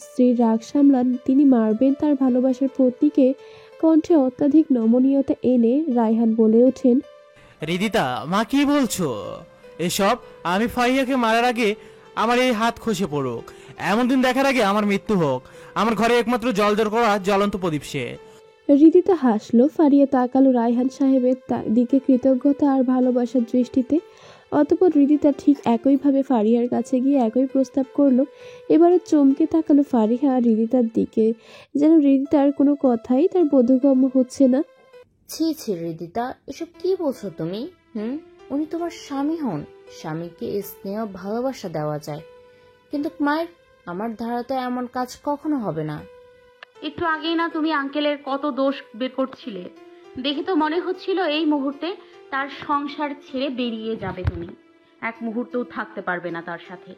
Speaker 3: স্ত্রীর রাগ সামলান, তিনি মারবেন তার ভালোবাসার পত্নীকে। কণ্ঠে অত্যাধিক নমনীয়তা এনে রায়হান বলে ওঠেন,
Speaker 8: রিদিতা, মা কি বলছো এসব? আমি ফারিয়াকে মারার আগে আমার এই হাত খসে পড়ুক, এমন দিন দেখার আগে আমার মৃত্যু হোক। আমার ঘরে একমাত্র জলজল করা জ্বলন্ত প্রদীপ সে।
Speaker 3: হৃদিতা হাসলো। ফারিয়া তাকালো রায়হান সাহেবের দিকে কৃতজ্ঞতা আর ভালোবাসার দৃষ্টিতে। অতঃপর হৃদিতা ঠিক একইভাবে ফারিয়ার কাছে গিয়ে একই প্রস্তাব করলো। এবারে চমকে তাকালো ফারিহা হৃদিতার দিকে, যেন হৃদিতার কোনো কথাই তার বোধগম্য হচ্ছে না।
Speaker 9: ছি ছি রিদিতা, এসব কি বলছো তুমি? উনি তোমার স্বামী হন, স্বামীকে স্নেহ ভালোবাসা দেওয়া যায়, কিন্তু মায়ের আমার ধারাতে এমন কাজ কখনো হবে না।
Speaker 7: একটু আগেই না তুমি আঙ্কেলের কত দোষ বের করছিলে, দেখে তো মনে হচ্ছিল এই মুহূর্তে তার সংসার ছেড়ে বেরিয়ে যাবে তুমি, এক মুহূর্তও থাকতে পারবে না তার সাথে।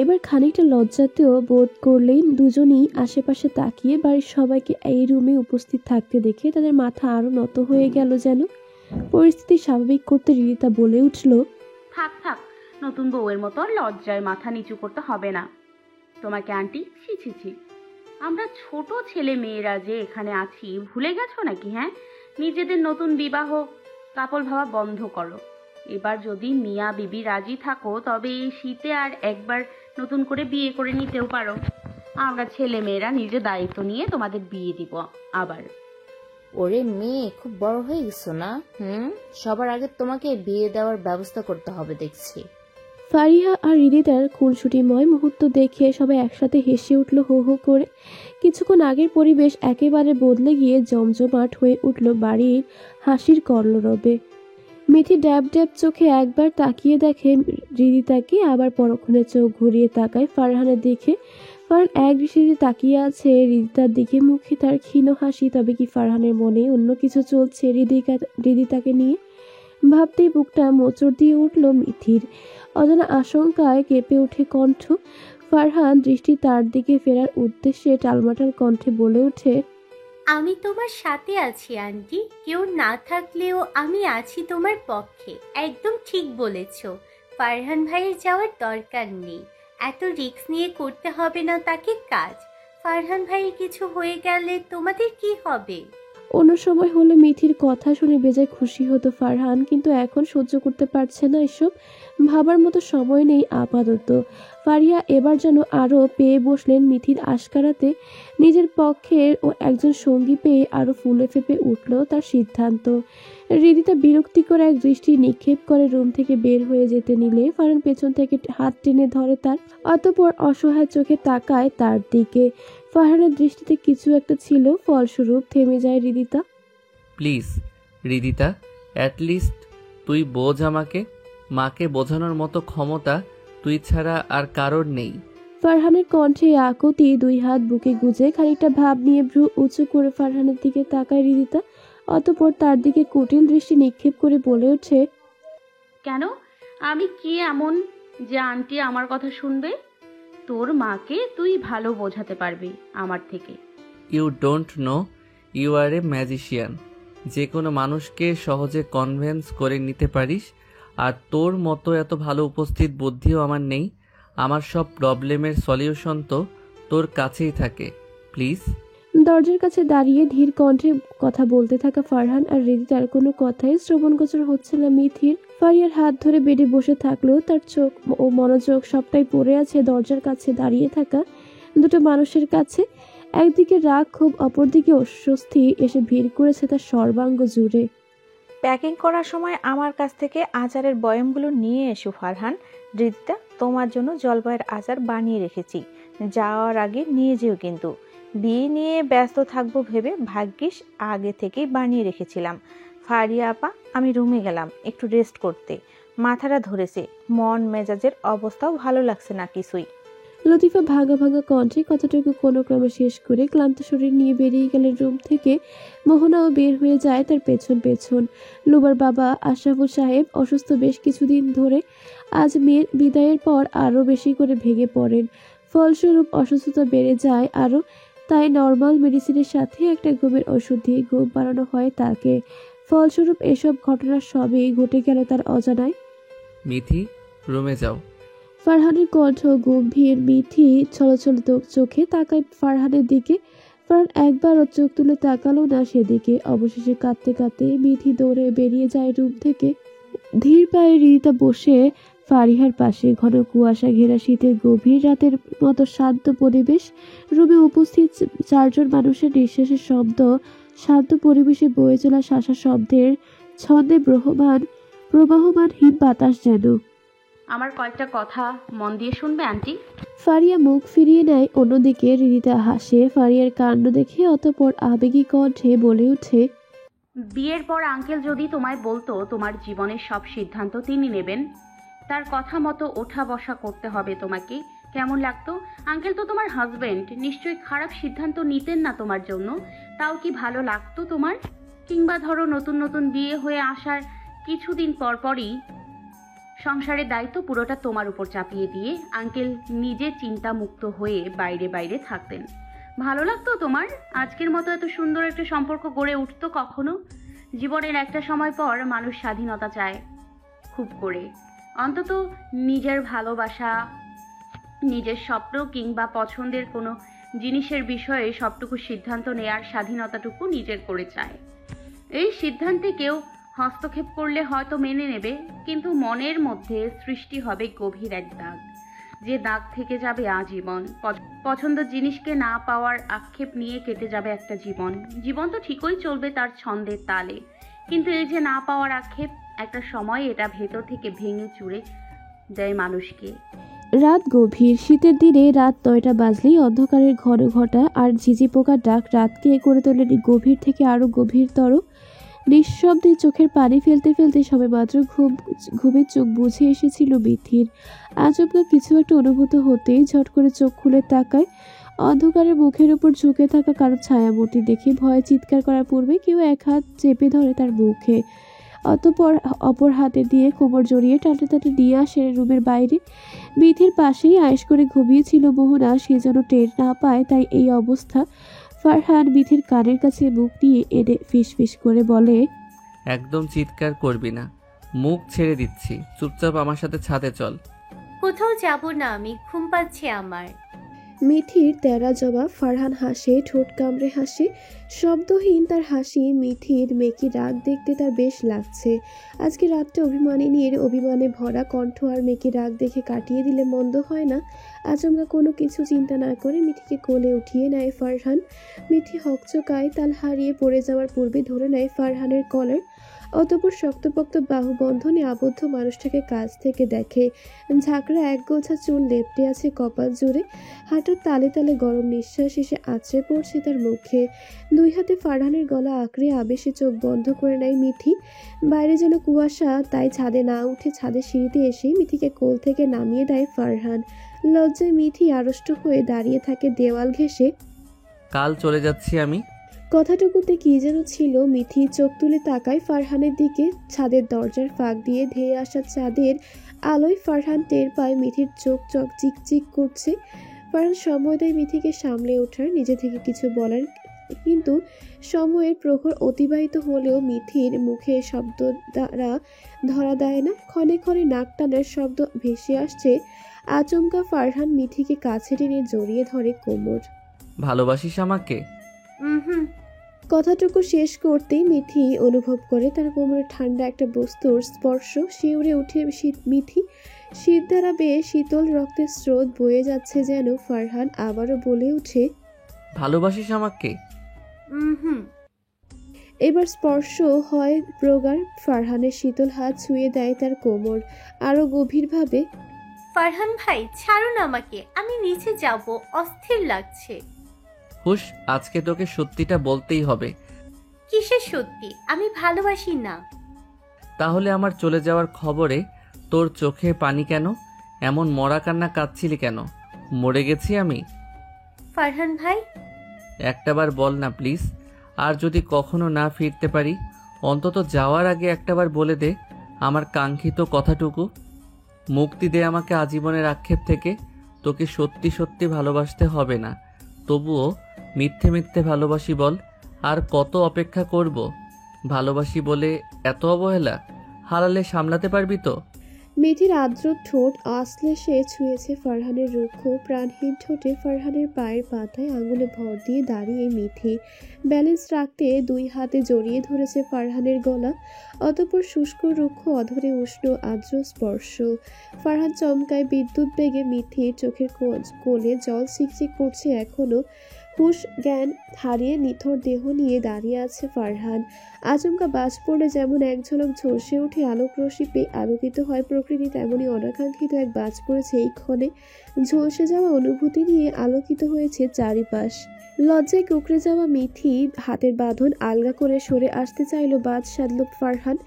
Speaker 3: এবার খানিকটা লজ্জাতেও বোধ করলেন দুজনই। আশেপাশে তাকিয়ে বাড়ির সবাইকে এই রুমে উপস্থিত থাকতে দেখে তাদের মাথা আরো নত হয়ে গেল যেন। পরিস্থিতি স্বাভাবিক করতে হৃদিতা বলে উঠল,
Speaker 7: থাক থাক, নতুন বউয়ের মতো লজ্জায় মাথা নিচু করতে হবে না তোমাকে আন্টি। ছি ছি ছি, আমরা ছোট ছেলে মেয়েরা যে এখানে আছি ভুলে গেছো নাকি? হ্যাঁ, নিজেদের নতুন বিবাহ কাপড় ভাবা বন্ধ করো। এবার যদি মিয়া বিবি রাজি থাকো তবে এই শীতে আর একবার নতুন করে বিয়ে করে নিতেও পারো। আমরা ছেলে মেয়েরা নিজের দায়িত্ব নিয়ে তোমাদের বিয়ে দিব আবার।
Speaker 9: ওরে মেয়ে, খুব বড় হয়ে গেছো না? সবার আগে তোমাকে বিয়ে দেওয়ার ব্যবস্থা করতে হবে দেখছি।
Speaker 3: ফারিহা আর হৃদিতার খুনসুটিময় মুহূর্ত দেখে সবাই একসাথে হেসে উঠল হো হো করে। কিছুক্ষণ আগের পরিবেশ একেবারে বদলে গিয়ে জমজমাট হয়ে উঠল বাড়ির হাসির কলরবে। মিঠি ড্যাব ড্যাব চোখে একবার তাকিয়ে দেখে হৃদিতাকে, আবার পরক্ষণে চোখ ঘুরিয়ে তাকায় ফারহানের দিকে। ফারহান এক দৃষ্টিতে তাকিয়ে আছে হৃদিতার দিকে, মুখে তার ক্ষীণ হাসি। তবে কি ফারহানের মনে অন্য কিছু চলছে হৃদিতাকে নিয়ে? ভাবতেই বুকটা মোচড় দিয়ে উঠল মিঠির। অজানা আশঙ্কায় কেঁপে ওঠে কণ্ঠ। ফারহান দৃষ্টি তার দিকে ফেরার উদ্দেশ্যে টালমাটাল কণ্ঠে বলে ওঠে,
Speaker 2: আমি তোমার সাথে আছি আন্টি, কেউ না থাকলেও আমি আছি তোমার পক্ষে। একদম ঠিক বলেছ, ফারহান ভাইয়ের যাওয়ার দরকার নেই, এত রিস্ক নিয়ে করতে হবে না তাকে কাজ। ফারহান ভাইয়ের কিছু হয়ে গেলে তোমাদের কি হবে?
Speaker 3: অন্য সময় হলে মিঠির কথা শুনে বেজায় খুশি হতো ফারহান, কিন্তু এখন সহ্য করতে পারছে না এসব। ভাবার মতো সময় নেই আপাতত। ফারিয়া এবার যেন আরও পেয়ে বসলেন মিঠির আশকারাতে। নিজের পক্ষের ও একজন সঙ্গী পেয়ে আরও ফুলে ফেপে উঠল তার সিদ্ধান্ত। হৃদিতা বিরক্তিকর এক দৃষ্টি নিক্ষেপ করে রুম থেকে বের হয়ে যেতে নিলে ফারহান পেছন থেকে হাত টেনে ধরে তার। অতঃপর অসহায় চোখে তাকায় তার দিকে। ফারহানের দৃষ্টিতে কিছু একটা ছিল, ফলস্বরূপ থেমে যায় হৃদিতা।
Speaker 4: প্লিজ হৃদিতা, অ্যাটলিস্ট তুই বোঝ আমাকে। মাকে বোঝানোর মতো ক্ষমতা তুই ছাড়া আর কারোর নেই।
Speaker 3: ফারহানের কণ্ঠে আকুতি। দুই হাত বুকে গুজে খানিকটা ভাব নিয়ে ভ্রু উঁচু করে ফারহানের দিকে তাকায় হৃদিতা। অতঃপর তার দিকে কুটিল দৃষ্টি নিক্ষেপ করে বলে ওঠে,
Speaker 7: কেন? আমি কি এমন যে আন্টি আমার কথা শুনবে? তোর মাকে তুই ভালো বোঝাতে পারবি আমার থেকে।
Speaker 4: You don't know you are a magician. যে কোনো মানুষকে সহজে কনভিন্স করে নিতে পারিস, আর তোর মতো এত ভালো উপস্থিত বুদ্ধিও আমার নেই। আমার সব প্রবলেমের সলিউশন তো তোর কাছেই থাকে। প্লিজ।
Speaker 3: দরজার কাছে দাঁড়িয়ে ধীর কণ্ঠে কথা বলতে থাকা ফারহান আর হৃদিতার কোনো কথাই শ্রবণগোচর হচ্ছে না মিথির। ফারিয়ার হাত ধরে বেডে বসে থাকলেও তার চোখ ও মনোযোগ সবটাই পড়ে আছে দরজার কাছে দাঁড়িয়ে থাকা দুটো মানুষের কাছে। একদিকে রাগ, ক্ষোভ, অপরদিকে অস্বস্তি এসে ভিড় করেছে তার সর্বাঙ্গ জুড়ে।
Speaker 10: প্যাকিং করার সময় আমার কাছ থেকে আচারের বয়ামগুলো নিয়ে এসো ফারহান। হৃদিতা, তোমার জন্য জলপাইয়ের আচার বানিয়ে রেখেছি, যাওয়ার আগে নিয়ে যেও কিন্তু। বিয়ে নিয়ে ব্যস্ত থাকবো ভেবে ভাগ্যিস আগে থেকেই বানিয়ে রেখেছিলাম। ফারিয়া আপা, আমি রুমে গেলাম একটু রেস্ট করতে। মাথাটা ধরেছে, মন মেজাজের অবস্থাও ভালো লাগছে না কিছুই।
Speaker 3: লতিফা ভাঙা ভাঙা কণ্ঠে কথাটুকু কোনো ক্রমে শেষ করে ক্লান্ত শরীর নিয়ে বেরিয়ে গেলেন রুম থেকে। মোহনাও বের হয়ে যায় তার পেছন পেছন। লুবার বাবা আশরাফুল সাহেব অসুস্থ বেশ কিছুদিন ধরে। আজ মেয়ের বিদায়ের পর আরও বেশি করে ভেঙে পড়েন। ফলস্বরূপ অসুস্থতা বেড়ে যায় আরও। তাই নর্মাল মেডিসিনের সাথে একটা ঘুমের ওষুধ দিয়ে ঘুম বাড়ানো হয় তাকে। ফলস্বরূপ এসব ঘটনা সবই ঘটে গেল তার অজানায়।
Speaker 4: মিথি, রুমে যাও।
Speaker 3: ফারহানের কণ্ঠ গম্ভীর। মিথি ছলছল চোখে তাকায় ফারহানের দিকে। ফারহান একবারও চোখ তুলে তাকালো না সেদিকে। অবশেষে কাঁদতে কাঁদতে মিথি দৌড়ে বেরিয়ে যায় রুম থেকে। ধীর পায়ে রিতা বসে ফারিহার পাশে। ঘন কুয়াশা ঘেরা শীতের গভীর রাতের মতো শান্ত পরিবেশ। রুমে উপস্থিত 4 জন মানুষের নিঃশ্বাসের শব্দ, শান্ত পরিবেশে বয়ে চলা শাসা শব্দের ছন্দে প্রবাহমান হিম বাতাস যেন।
Speaker 7: আমার কয়েকটা কথা মন দিয়ে শুনবে আন্টি?
Speaker 3: ফারিয়া মুখ ফিরিয়ে নেয় অন্যদিকে। রিদিতা হাসে ফারিয়ার কাণ্ড দেখে, অতঃপর আবেগী কণ্ঠে বলে ওঠে,
Speaker 7: বিয়ের পর আঙ্কেল যদি তোমায় বলতো তোমার জীবনের সব সিদ্ধান্ত তিনি নেবেন, তার কথা মতো ওঠা বসা করতে হবে তোমাকে, কেমন লাগতো? আঙ্কেল তো তোমার হাজবেন্ড, নিশ্চয়ই খারাপ সিদ্ধান্ত নিতেন না তোমার জন্য। তাও কি ভালো লাগতো তোমার? কিংবা ধরো নতুন নতুন বিয়ে হয়ে আসার কিছুদিন পর পরই সংসারের দায়িত্ব পুরোটা তোমার উপর চাপিয়ে দিয়ে আঙ্কেল নিজে চিন্তামুক্ত হয়ে বাইরে বাইরে থাকতেন। ভালো লাগতো তোমার? আজকের মতো এত সুন্দর একটা সম্পর্ক গড়ে উঠতো কখনো? জীবনের একটা সময় পর মানুষ স্বাধীনতা চায় খুব করে, অন্তত নিজের ভালোবাসা, নিজের স্বপ্ন কিংবা পছন্দের কোনো জিনিসের বিষয়ে সবটুকু সিদ্ধান্ত নেয়ার স্বাধীনতাটুকু নিজের করে চায়। এই সিদ্ধান্তে কেউ হস্তক্ষেপ করলে হয়তো মেনে নেবে, কিন্তু মনের মধ্যে সৃষ্টি হবে গভীর এক দাগ, যে দাগ থেকে যাবে আজীবন। পছন্দের জিনিসকে না পাওয়ার আক্ষেপ নিয়ে কেটে যাবে একটা জীবন। জীবন তো ঠিকই চলবে তার ছন্দের তালে, কিন্তু এই যে না পাওয়ার আক্ষেপ, একটা সময় এটা ভেতর থেকে ভেঙে চুরে দেয় মানুষকে।
Speaker 3: রাত গভীর। শীতের দিনে রাত 9টা বাজলেই অন্ধকারের ঘন ঘটা আর ঝিঝি পোকার ডাক রাতকে করে তোলেনি গভীর থেকে আরো গভীরতর। নিঃশব্দে চোখের পানি ফেলতে ফেলতে সবেমাত্র ঘুমে চোখ বুঝে এসেছিল মিথির। আচমকা কিছু একটা অনুভূত হতেই ঝট করে চোখ খুলে তাকায়। অন্ধকারের মুখের উপর ঝুঁকে থাকা কারো ছায়ামূর্তি দেখে ভয়ে চিৎকার করার পূর্বে কেউ এক হাত চেপে ধরে তার মুখে। অতঃপর অপর হাতে দিয়ে কোমর জড়িয়ে টানতে টানতে নিয়ে আসে রুমের বাইরে। মিথির পাশেই আয়েশ করে ঘুমিয়েছিল মোহনা, সে যেন টের না পায় তাই এই অবস্থা। ফারহান মিথির কানের কাছে মুখ নিয়ে এনে ফিসফিস করে বলে,
Speaker 4: একদম চিৎকার করবি না, মুখ ছেড়ে দিচ্ছি, চুপচাপ আমার সাথে ছাদে চল।
Speaker 2: কোথাও যাব না আমি, ঘুম পাচ্ছে আমার।
Speaker 3: মিথির তেরা জবাব। ফারহান হাসে, ঠোঁট কামড়ে হাসে, শব্দহীন তার হাসি। মিথির মেকি রাগ দেখতে তার বেশ লাগছে। আজকে রাতটা অভিমানিনীর অভিমানে ভরা কণ্ঠ আর মেকি রাগ দেখে কাটিয়ে দিলে মন্দ হয় না। আচমকা কোনো কিছু চিন্তা না করে মিথিকে কোলে উঠিয়ে নেয় ফারহান। মিথি হকচকায়, তাল হারিয়ে পড়ে যাওয়ার পূর্বে ধরে নেয় ফারহানের কলার। অতঃপর শক্তপোক্ত বাহুবন্ধনে আবদ্ধ মানুষটাকে কাছ থেকে দেখে। ঝাঁকড়া এক গোছা চুল লেপ্টে আছে কপাল জুড়ে। হাঁটুর তালে তালে গরম নিঃশ্বাস এসে আছড়ে পড়ছে তার মুখে। 2 হাতে ফারহানের গলা আঁকড়ে আবেশে চোখ বন্ধ করে নেয় মিথি। বাইরে যেন কুয়াশা, তাই ছাদে না উঠে ছাদের সিঁড়িতে এসে মিথিকে কোল থেকে নামিয়ে দেয় ফারহান। লজ্জায় মিথি আড়ষ্ট হয়ে দাঁড়িয়ে থাকে দেওয়াল ঘেঁষে।
Speaker 4: কাল চলে যাচ্ছি আমি।
Speaker 3: কথাটুকুতে কি যেন ছিল। মিথি চোখ তুলে তাকায় ফারহানের দিকে। ছাদের দরজার ফাঁক দিয়ে ধেয়ে আসা চাঁদের আলোয় ফারহান টের পায় মিথির চোখ চক চিকচিক করছে। ফারহান সময় দেয় মিথিকে সামলে ওঠার, নিজে থেকে কিছু বলার, কিন্তু সময়ের প্রহর অতিবাহিত হলেও মিথির মুখে শব্দ দ্বারা ধরা দেয় না। ক্ষণে ক্ষণে নাক টানার শব্দ ভেসে আসছে। আচমকা ফারহান মিথিকে কাছে টেনে জড়িয়ে ধরে কোমর।
Speaker 4: ভালোবাসিস আমাকে?
Speaker 2: হুম।
Speaker 3: কথাটুকু শেষ করতেই মিথি অনুভব করে তার কোমরে ঠান্ডা একটা বস্তুর স্পর্শ। শিউরে উঠে মিথি, শীত দ্বারা বেয়ে শীতল রক্তের স্রোত বয়ে যাচ্ছে যেন। ফারহান আবারও বলে ওঠে,
Speaker 4: ভালোবাসিস আমাকে?
Speaker 2: হুম।
Speaker 3: এবার স্পর্শ হয় প্রগাঢ়। ফারহানের শীতল হাত ছুঁয়ে দেয় তার কোমর আরো গভীরভাবে।
Speaker 2: ফারহান ভাই ছাড়ুন আমাকে, আমি নিচে যাব, অস্থির লাগছে।
Speaker 4: হুশ, আজকে তোকে সত্যিটা বলতেই হবে।
Speaker 2: কিসের সত্যি? আমি ভালোবাসি না।
Speaker 4: তাহলে আমার চলে যাওয়ার খবরে তোর চোখে পানি কেন? এমন মরা কান্না কাঁদছিলি কেন? মরে গেছি আমি?
Speaker 2: ফারহান ভাই,
Speaker 4: একটাবার বল না প্লিজ। আর যদি কখনো না ফিরতে পারি, অন্তত যাওয়ার আগে একটাবার বলে দে আমার কাঙ্ক্ষিত কথাটুকু। মুক্তি দে আমাকে আজীবনের আক্ষেপ থেকে। তোকে সত্যি সত্যি ভালোবাসতে হবে না, তবুও মিথ্যে মিথ্যে ভালোবাসি বল। আর কত অপেক্ষা করব? ভালোবাসি বলে এত অবহেলা? হারালে সামলাতে পারবি তো?
Speaker 3: মিথির আর্দ্র ঠোঁট আঁচলে সে ছুঁয়েছে ফারহানের রুক্ষ প্রাণহীন ঠোঁটে। ফারহানের পায়ের পাতায় আঙুলে ভর দিয়ে দাঁড়িয়ে মিথি ব্যালেন্স রাখতে দুই হাতে জড়িয়ে ধরেছে ফারহানের গলা। অতঃপর শুষ্ক রুক্ষ অধরে উষ্ণ আর্দ্র স্পর্শ। ফারহান চমকায় বিদ্যুৎ বেগে। মিথির চোখের কোলে জল চিকচিক করছে এখনো। হুশ জ্ঞান হারিয়ে নিথর দেহ নিয়ে দাঁড়িয়ে আছে ফারহান। আচমকা বাজ পড়লে যেমন এক ঝলক ঝলসে ওঠে আলোক রশ্মি পেয়ে আলোকিত হয় প্রকৃতি, তেমনই অনাকাঙ্ক্ষিত এক বাজ পড়েছে এই ক্ষণে। ঝলসে যাওয়া অনুভূতি নিয়ে আলোকিত হয়েছে চারিপাশ। লজ্জায় কুকড়ে যাওয়া মিথি হাতের বাঁধন আলগা করে সরে আসতে চাইল। বাজ সাধল ফারহান।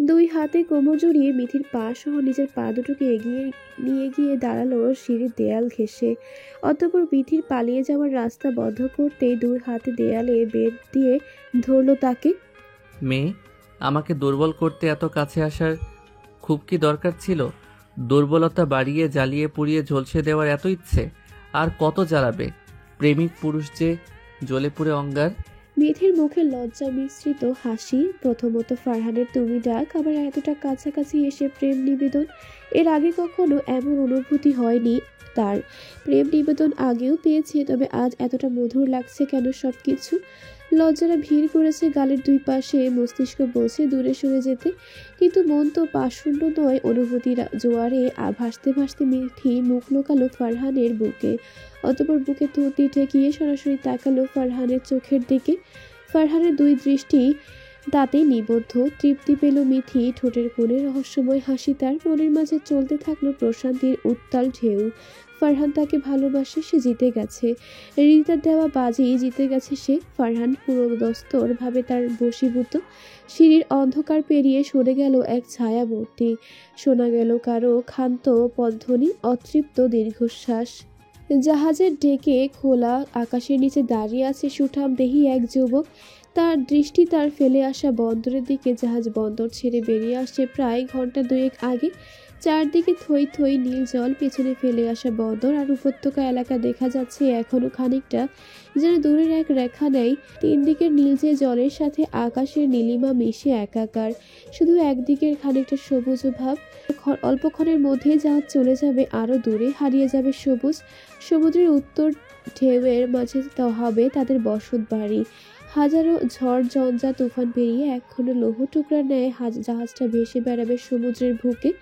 Speaker 3: দুই হাতে কোমর জড়িয়ে মিথির পা সহ নিজের পা দুটোকে এগিয়ে নিয়ে গিয়ে দাঁড়ালো সিঁড়ির দেয়াল ঘেঁষে। অতঃপর মিথির পালিয়ে যাওয়ার রাস্তা বন্ধ করতেই দুই হাতে দেয়ালে বের দিয়ে ধরল তাকে।
Speaker 4: মেয়ে, আমাকে দুর্বল করতে এত কাছে আসার খুব কি দরকার ছিল? দুর্বলতা বাড়িয়ে জ্বালিয়ে পুড়িয়ে ঝলসে দেওয়ার এত ইচ্ছে? আর কত জ্বালাবে? প্রেমিক পুরুষ যে জ্বলে পুড়ে অঙ্গার।
Speaker 3: মিথির মুখে লজ্জা মিশ্রিত হাসি। প্রথমত ফারহানের তুমি ডাক, আবার এতটা কাছাকাছি এসে প্রেম নিবেদন। এর আগে কখনো এমন অনুভূতি হয়নি তার। প্রেম নিবেদন আগেও পেয়েছে, তবে আজ এতটা মধুর লাগছে কেন সবকিছু। লজ্জারা ভিড় করেছে গালের দুই পাশে। মস্তিষ্ক বলছে দূরে সরে যেতে, কিন্তু মন তো পাশূন্য নয়। অনুভূতির জোয়ারে ভাসতে ভাসতে মিথি মুখ লোকালো ফারহানের বুকে। অতঃপর বুকে থুতনি ঠেকিয়ে সরাসরি তাকালো ফারহানের চোখের দিকে। ফারহানের দুই দৃষ্টি তাতেই নিবদ্ধ। তৃপ্তি পেল মিথি। ঠোঁটের কোণে রহস্যময় হাসি তার। মনের মাঝে চলতে থাকলো প্রশান্তির উত্তাল ঢেউ। ফারহান তাকে ভালোবাসে, সে জিতে গেছে। রিতার দেওয়া বাজি জিতে গেছে সে। ফারহান পুরোদস্তর ভাবে তার বশীভূত। সিঁড়ির অন্ধকার পেরিয়ে সরে গেল এক ছায়ামূর্তি। শোনা গেল কারো ক্ষান্ত পদধ্বনি, অতৃপ্ত দীর্ঘশ্বাস। জাহাজের ডেকে খোলা আকাশের নিচে দাঁড়িয়ে আছে সুঠাম দেহি এক যুবক। তার দৃষ্টি তার ফেলে আসা বন্দরের দিকে। জাহাজ বন্দর ছেড়ে বেরিয়ে আসছে প্রায় ঘন্টা দুয়েক আগে। চারদিকে থই থই নীল জল, পেছনে ফেলে আসা বন্দর আর উপত্যকা এলাকা দেখা যাচ্ছে এখনো খানিকটা যেন দূরের এক রেখা নেই। তিন দিকের নীলচে জলের সাথে আকাশের নীলিমা মিশে একাকার। শুধু একদিকের খানিকটা সবুজ ভাব। অল্পক্ষণের মধ্যে জাহাজ চলে যাবে আরো দূরে, হারিয়ে যাবে সবুজ। সমুদ্রের উত্তর ঢেউয়ের মাঝে হবে তাদের বসত বাড়ি। হাজারো ঝড় ঝঞ্ঝা তুফান পেরিয়ে এখনো লৌহ টুকরার ন্যায় জাহাজটা ভেসে বেড়াবে সমুদ্রের বুকে।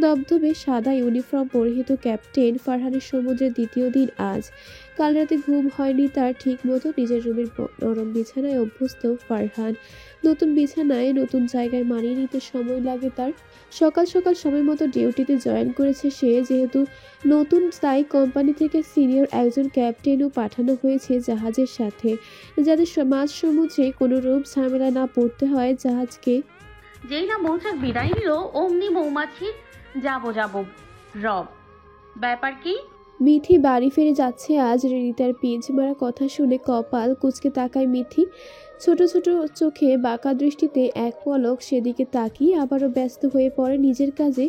Speaker 3: দবদবে সাদা ইউনিফর্ম পরিহিত ক্যাপ্টেন ফারহানের সমুদ্রের দ্বিতীয় দিন আজ। কাল রাতে ঘুম হয়নি তার ঠিক মতো। নিজের রুমের নরম বিছানায় অভ্যস্ত ফারহান। নতুন বিছানায় নতুন জায়গায় মানিয়ে নিতে সময় লাগে তার। সকাল সকাল সময় মতো ডিউটিতে জয়েন করেছে সে। যেহেতু নতুন, তাই কোম্পানি থেকে সিনিয়র একজন ক্যাপ্টেনও পাঠানো হয়েছে জাহাজের সাথে, যাতে মাঝ সমুদ্রে কোনো রূপ ঝামেলা না পড়তে হয় জাহাজকে।
Speaker 7: যেই না মৌচাক বিদায় নিল, অমনি মৌমাছির যাবো রব। ব্যাপার কি?
Speaker 3: মিথি বাড়ি ফিরে যাচ্ছে আজ। রিতার পিঞ্চ মারা কথা শুনে কপাল কুঁচকে তাকায় মিথি। ছোট ছোট চোখে বাঁকা দৃষ্টিতে এক পলক সেদিকে তাকিয়ে আবারও ব্যস্ত হয়ে পড়ে নিজের কাজে।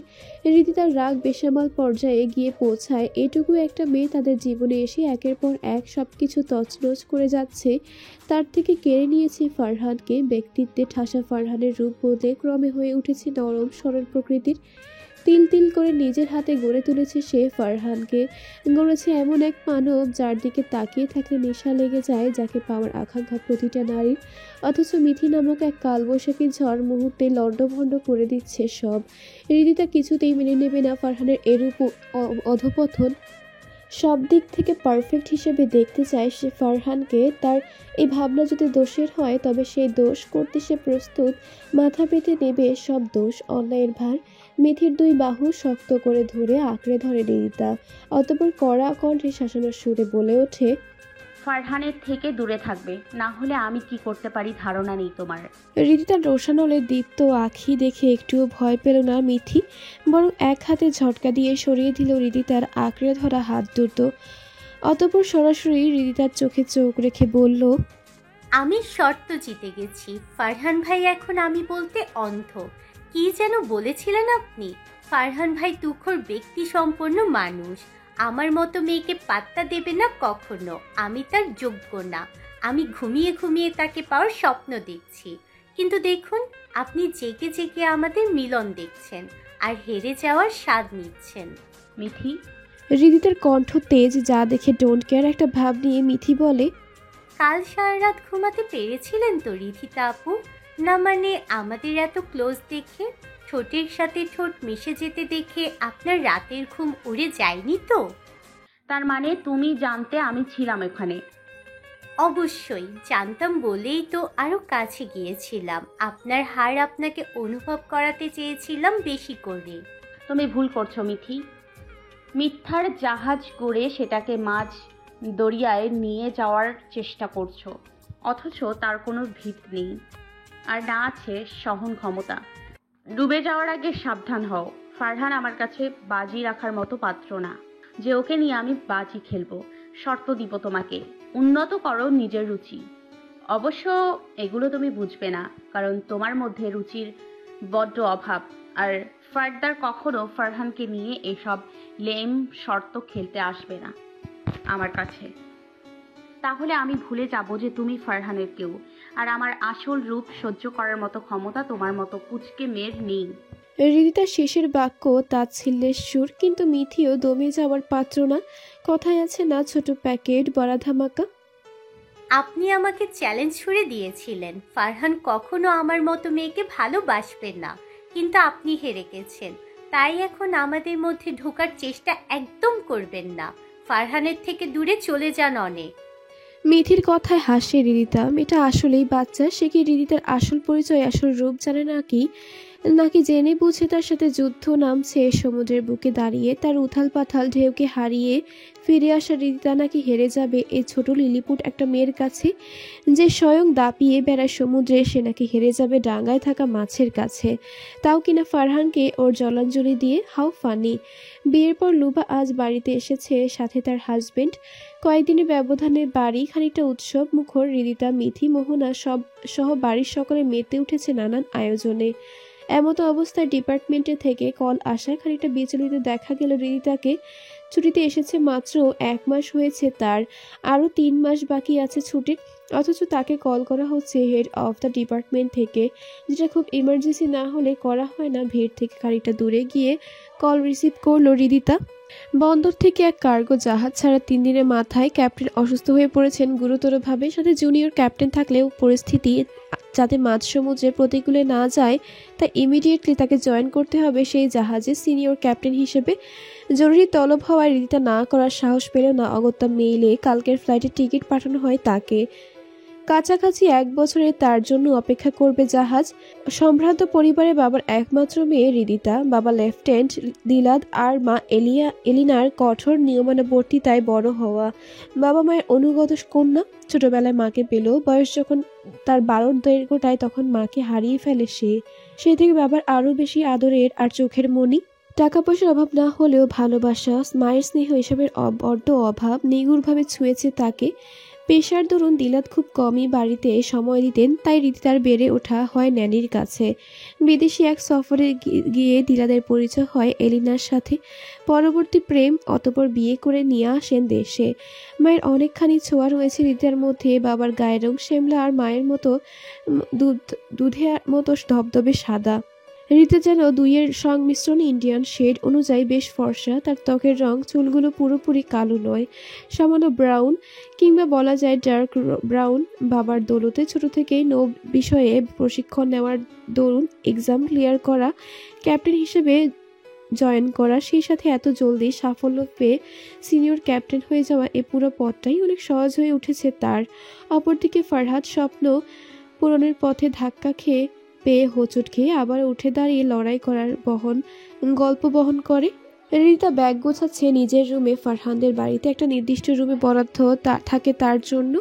Speaker 3: রীতি তার রাগ বেসামাল পর্যায়ে গিয়ে পৌঁছায়। এটুকু একটা মেয়ে তাদের জীবনে এসে একের পর এক সবকিছু তছনছ করে যাচ্ছে। তার থেকে কেড়ে নিয়েছে ফারহানকে। ব্যক্তিত্বে ঠাসা ফারহানের রূপ বদলে ক্রমে হয়ে উঠেছে নরম সরল প্রকৃতির। তিল তিল করে নিজের হাতে গড়ে তুলেছে সে ফারহানকে। গড়েছে এমন এক মানব যার দিকে তাকিয়ে থাকলে নেশা লেগে যায়, যাকে পাওয়ার আকাঙ্ক্ষা প্রতিটা নারীর। অথচ মিথি নামক এক কালবৈশাখী ঝড় মুহূর্তে লণ্ডভণ্ড করে দিচ্ছে সব। হৃদিতা কিছুতেই মেনে নেবে না ফারহানের এরূপ অধপতন। সব দিক থেকে পারফেক্ট হিসেবে দেখতে চায় সে ফারহানকে। তার এই ভাবনা যদি দোষের হয়, তবে সেই দোষ করতে সে প্রস্তুত। মাথা পেতে নেবে সব দোষ, অন্যায়ের ভার। মিথির দুই বাহু শক্ত করে ধরে আঁকড়ে ধরে রিদিতা। অতঃপর কড়া কণ্ঠে শাসানোর সুরে বলে ওঠে,
Speaker 7: ফারহানের থেকে দূরে থাকবে, না হলে আমি কি করতে পারি ধারণা নেই তোমার।
Speaker 3: হৃদিতার রোশানলে দীপ্ত আঁখি দেখে একটুও ভয় পেল না মিথি, বরং এক হাতে ঝটকা দিয়ে সরিয়ে দিল হৃদিতার আঁকড়ে ধরা হাত দুটো। অতঃপর সরাসরি হৃদিতার চোখে চোখ রেখে বলল,
Speaker 2: আমি শর্ত জিতে গেছি। ফারহান ভাই এখন আমি বলতে অন্ধ। কি যেন বলেছিলেন আপনি? ফারহান ভাই তুখোর ব্যক্তি সম্পন্ন মানুষ, আমার মতো মেয়েকে পাত্তা দেবে না কখনো। আমি তার যোগ্য না। আমি ঘুমিয়ে ঘুমিয়ে তাকে পাওয়ার স্বপ্ন দেখছি, কিন্তু দেখুন আপনি জেগে জেগে আমাদের মিলন দেখছেন আর হেরে যাওয়ার স্বাদ নিচ্ছেন।
Speaker 7: মিথি,
Speaker 3: হৃদিতার কণ্ঠ তেজ, যা দেখে ডোন্ট কেয়ার একটা ভাব নিয়ে মিথি বলে,
Speaker 2: কাল সারা রাত ঘুমাতে পেরেছিলেন তো রিধিতা আপু? না মানে আমাদের এত ক্লোজ দেখে, ঠোঁটের সাথে ঠোঁট মিশে যেতে দেখে আপনার রাতের ঘুম উড়ে যায়নি তো?
Speaker 7: তার মানে তুমি জানতে আমি ছিলাম এখানে?
Speaker 2: অবশ্যই জানতাম বলেই তো আরো কাছে গিয়েছিলাম। আপনার হার আপনাকে অনুভব করাতে চেয়েছিলাম বেশি করে।
Speaker 7: তুমি ভুল করছো মিথি। মিথ্যার জাহাজ করে সেটাকে মাঝ দরিয়ায় নিয়ে যাওয়ার চেষ্টা করছো, অথচ তার কোনো ভিত নেই আর না আছে সহন ক্ষমতা। ডুবে যাওয়ার আগে সাবধান হও। ফারহান আমার কাছে বাজি রাখার মতো পাত্র না যে ওকে নিয়ে আমি বাজি খেলবো। শর্ত দিব তোমাকে, উন্নত করো নিজের রুচি। অবশ্য এগুলো তুমি বুঝবে না, কারণ তোমার মধ্যে রুচির বড্ড অভাব। আর ফারদার কখনো ফারহানকে নিয়ে এসব লেম শর্ত খেলতে আসবে না আমার কাছে। তাহলে আমি ভুলে যাব যে তুমি ফারহানের কেউ, আর আমার আসল রূপ সহ্য করার মতো ক্ষমতা তোমার মতো কুচকে মেয়ের নেই।
Speaker 3: হৃদিতার শেষের বাক্য তাচ্ছিল্যের সুর, কিন্তু মিথিও দমে যাওয়ার পাত্র না। কথায় আছে না, ছোট প্যাকেট বড়া ধামাকা।
Speaker 2: আপনি আমাকে চ্যালেঞ্জ ছুড়ে দিয়েছিলেন ফারহান কখনো আমার মতো মেয়েকে ভালোবাসবেন না, কিন্তু আপনি হেরে গেছেন। তাই এখন আমাদের মধ্যে ঢোকার চেষ্টা একদম করবেন না। ফারহানের থেকে দূরে চলে যান অনেক।
Speaker 3: মিথির কথায় হাসে হৃদিতা। মেয়েটা আসলেই বাচ্চা। সে কি হৃদিতার আসল পরিচয়, আসল রূপ জানে নাকি জেনে বুঝে তার সাথে যুদ্ধ নামছে সমুদ্রের বুকে দাঁড়িয়ে? তার উথাল পাথাল ঢেউকে হারিয়ে ফিরে আসা হৃদিতা নাকি হেরে যাবে এই ছোট লিলিপুট একটা মেয়ের কাছে যে স্বয়ং দাপিয়ে বেড়ায় সমুদ্রে? সে নাকি হেরে যাবে ডাঙায় থাকা মাছের কাছে, তাও কিনা ফারহানকে ওর জলাঞ্জলি দিয়ে? How funny. বিয়ের পর লুবা আজ বাড়িতে এসেছে, সাথে তার হাজবেন্ড। কয়েকদিনের ব্যবধানে বাড়ি খানিকটা উৎসব মুখর। হৃদিতা, মিথি, মোহনা সহ বাড়ির সকলে মেতে উঠেছে নানান আয়োজনে। এমতো অবস্থায় ডিপার্টমেন্টে থেকে কল আসায় খানিকটা বিচলিত দেখা গেল হৃদিতাকে। ছুটিতে এসেছে মাত্র 1 মাস হয়েছে তার, আরও 3 মাস বাকি আছে ছুটির, অথচ তাকে কল করা হচ্ছে হেড অফ দ্য ডিপার্টমেন্ট থেকে, যেটা খুব ইমার্জেন্সি না হলে করা হয় না। ভিড় থেকে খানিকটা দূরে গিয়ে কল রিসিভ করলো হৃদিতা। বন্দর থেকে এক কার্গো জাহাজ ছাড়া 3 দিনের মাথায় ক্যাপ্টেন অসুস্থ হয়ে পড়েছেন গুরুতরভাবে। সাথে জুনিয়র ক্যাপ্টেন থাকলেও পরিস্থিতি যাতে মাঝ সমুদ্রে প্রতিকূলে না যায়, তাই ইমিডিয়েটলি তাকে জয়েন করতে হবে সেই জাহাজে সিনিয়র ক্যাপ্টেন হিসেবে। জরুরি তলব হওয়ায় হৃদিতা না করার সাহস পেল না। অগত্যা মেইলে কালকের ফ্লাইটের টিকিট পাঠানো হয় তাকে। কাছাকাছি 1 বছরে তার জন্য অপেক্ষা করবে জাহাজ। সম্ভ্রান্ত পরিবারে বাবার একমাত্র মেয়ে হৃদিতা। বাবা লেফটেন্যান্ট দিলাদ আর মা এলিনার কঠোর নিয়মানুবর্তিতায় বড় হওয়া। বাবা মায়ের অনুগত কন্যা। ছোটবেলায় মাকে পেল, বয়স যখন তার 12 দৈর্ঘ্যটায় তখন মাকে হারিয়ে ফেলে সে থেকে বাবার আরও বেশি আদরের আর চোখের মণি। টাকা পয়সার অভাব না হলেও ভালোবাসা, মায়ের স্নেহ এসবের বড্ড অভাব নিগুড়ভাবে ছুঁয়েছে তাকে। পেশার দরুন দিলাদ খুব কমই বাড়িতে সময় দিতেন, তাই হৃদিতার বেড়ে ওঠা হয় ন্যানির কাছে। বিদেশি এক সফরে গিয়ে দিলাদের পরিচয় হয় এলিনার সাথে। পরবর্তী প্রেম, অতঃপর বিয়ে করে নিয়ে আসেন দেশে। মায়ের অনেকখানি ছোঁয়া রয়েছে হৃদিতার মধ্যে। বাবার গায়ের রং শ্যামলা আর মায়ের মতো দুধের মতো ধবধবে সাদা। হৃদিতা যেন দুইয়ের সংমিশ্রণ। ইন্ডিয়ান শেড অনুযায়ী বেশ ফর্সা। তার ত্বকের রং, চুলগুলো পুরোপুরি কালো নয়, সামান্য ব্রাউন, কিংবা বলা যায় ডার্ক ব্রাউন। বাবার দৌলতে ছোট থেকেই নৌ বিষয়ে প্রশিক্ষণ নেওয়ার দরুন এক্সাম ক্লিয়ার করা, ক্যাপ্টেন হিসেবে জয়েন করা, সেই সাথে এত জলদি সাফল্য পেয়ে সিনিয়র ক্যাপ্টেন হয়ে যাওয়া, এ পুরো পথটাই অনেক সহজ হয়ে উঠেছে তার। অপরদিকে ফারহাদ স্বপ্ন পূরণের পথে ধাক্কা পেয়ে হোঁচট খেয়ে আবার উঠে দাঁড়িয়ে লড়াই করার গল্প বহন করে। রিতা ব্যাগ গোছাচ্ছে নিজের রুমে। ফারহানদের বাড়িতে একটা নির্দিষ্ট রুমে বরাদ্দ থাকে তার জন্য।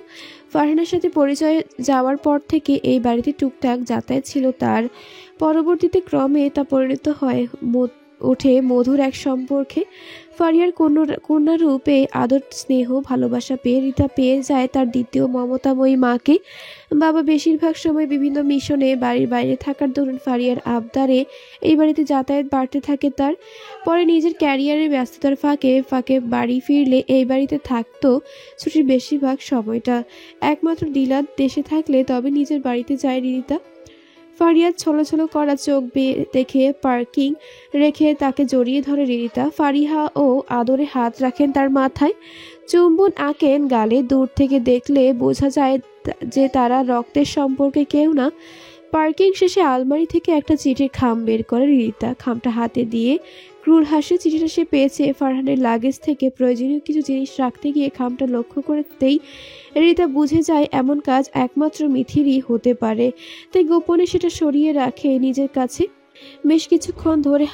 Speaker 3: ফারহানের সাথে পরিচয় যাওয়ার পর থেকে এই বাড়িতে টুকটাক যাতায়াত ছিল তার। পরবর্তীতে ক্রমে তা পরিণত হয় ওঠে মধুর এক সম্পর্কে। ফারিয়ার কন্যা রূপে আদর স্নেহ ভালোবাসা পেয়ে রিতা পেয়ে যায় তার দ্বিতীয় মমতাময়ী মাকে। বাবা বেশিরভাগ সময় বিভিন্ন মিশনে বাড়ির বাইরে থাকার দরুন ফারিয়ার আবদারে এই বাড়িতে যাতায়াত বাড়তে থাকে তার। পরে নিজের ক্যারিয়ারের ব্যস্ততার ফাঁকে বাড়ি ফিরলে এই বাড়িতে থাকতো ছুটির বেশিরভাগ সময়টা। একমাত্র দিলাত দেশে থাকলে তবে নিজের বাড়িতে যায় রিতা। ফারিয়ার ছলছল করা চোখ দেখে পার্কিং রেখে তাকে জড়িয়ে ধরে রিতা। ফারিহা ও আদরে হাত রাখেন তার মাথায়, চুম্বন আঁকেন গালে। দূর থেকে দেখলে বোঝা যায় যে তারা রক্তের সম্পর্কে কেউ না। পার্কিং শেষে আলমারি থেকে একটা চিঠির খাম বের করে রিতা। খামটা হাতে দিয়ে ক্রুর হাসে। চিঠিটা সে পেয়েছে ফারহানের লাগেজ থেকে। প্রয়োজনীয় কিছু জিনিস রাখতে গিয়ে খামটা লক্ষ্য করতেই রিতা বুঝে যায় এমন কাজ একমাত্র মিথিরই হতে পারে। তাই গোপনে সেটা সরিয়ে রাখে নিজের কাছে। বেশ কিছুক্ষণ ধরে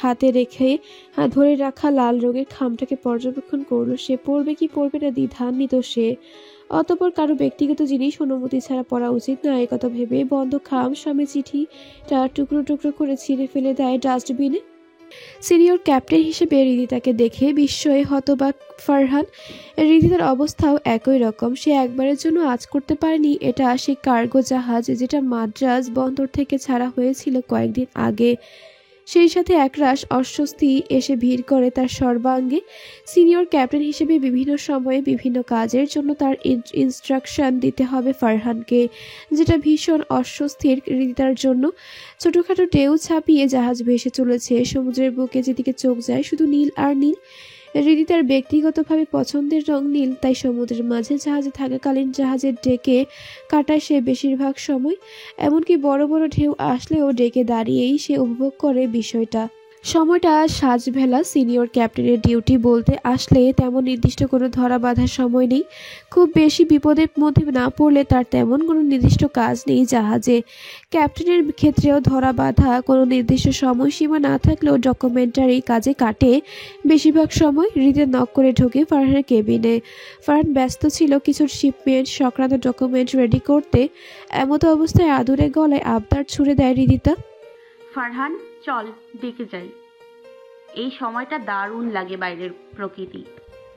Speaker 3: ধরে রাখা লাল রঙের খামটাকে পর্যবেক্ষণ করলো সে। পড়বে কি পড়বে না দ্বিধান্বিত সে। অতঃপর কারো ব্যক্তিগত জিনিস অনুমতি ছাড়া পড়া উচিত না একথা ভেবে বন্ধ খাম সামনে চিঠিটা টুকরো টুকরো করে ছিঁড়ে ফেলে দেয় ডাস্টবিনে। সিনিয়র ক্যাপ্টেন হিসেবে রিদিতাকে দেখে বিস্ময়ে হতবাক ফারহান। রিদিতার অবস্থাও একই রকম। সে একবারের জন্য আজ করতে পারেনি এটা সেই কার্গো জাহাজ যেটা মাদ্রাজ বন্দর থেকে ছাড়া হয়েছিল কয়েকদিন আগে। সেই সাথে একরাশ অস্বস্তি এসে ভিড় করে তার সর্বাঙ্গে। সিনিয়র ক্যাপ্টেন হিসেবে বিভিন্ন সময়ে বিভিন্ন কাজের জন্য তার ইনস্ট্রাকশন দিতে হবে ফারহানকে, যেটা ভীষণ অস্বস্তির রিদিতার জন্য। ছোটখাটো ঢেউ ছাপিয়ে জাহাজ ভেসে চলেছে সমুদ্রের বুকে, যেদিকে চোখ যায় শুধু নীল আর নীল। রিদিতার ব্যক্তিগতভাবে পছন্দের রং নীল, তাই সমুদ্রের মাঝে জাহাজে থাকাকালীন জাহাজের ডেকে কাটায় সে বেশিরভাগ সময়। এমনকি বড় বড় ঢেউ আসলেও ডেকে দাঁড়িয়েই সে উপভোগ করে বিষয়টা। সময়টা সাজভেলা। সিনিয়র ক্যাপ্টেনের ডিউটি বলতে আসলে তেমন নির্দিষ্ট কোনো ধরা বাঁধার সময় নেই। খুব বেশি বিপদের মধ্যে না পড়লে তার তেমন কোনো নির্দিষ্ট কাজ নেই জাহাজে। ক্যাপ্টেনের ক্ষেত্রেও ধরা বাঁধা কোনো নির্দিষ্ট সময়সীমা না থাকলেও ডকুমেন্টারি কাজে কাটে বেশিরভাগ সময়। রিদে নক করে ঢোকে ফারহানের কেবিনে। ফারহান ব্যস্ত ছিল কিছু শিপমেন্ট সংক্রান্ত ডকুমেন্ট রেডি করতে। এমতো অবস্থায় আদুরে গলায় আবদার ছুড়ে দেয় রিদিতা।
Speaker 7: ফারহান চল দেখে যাই। এই সময়টা দারুণ লাগে বাইরের প্রকৃতি।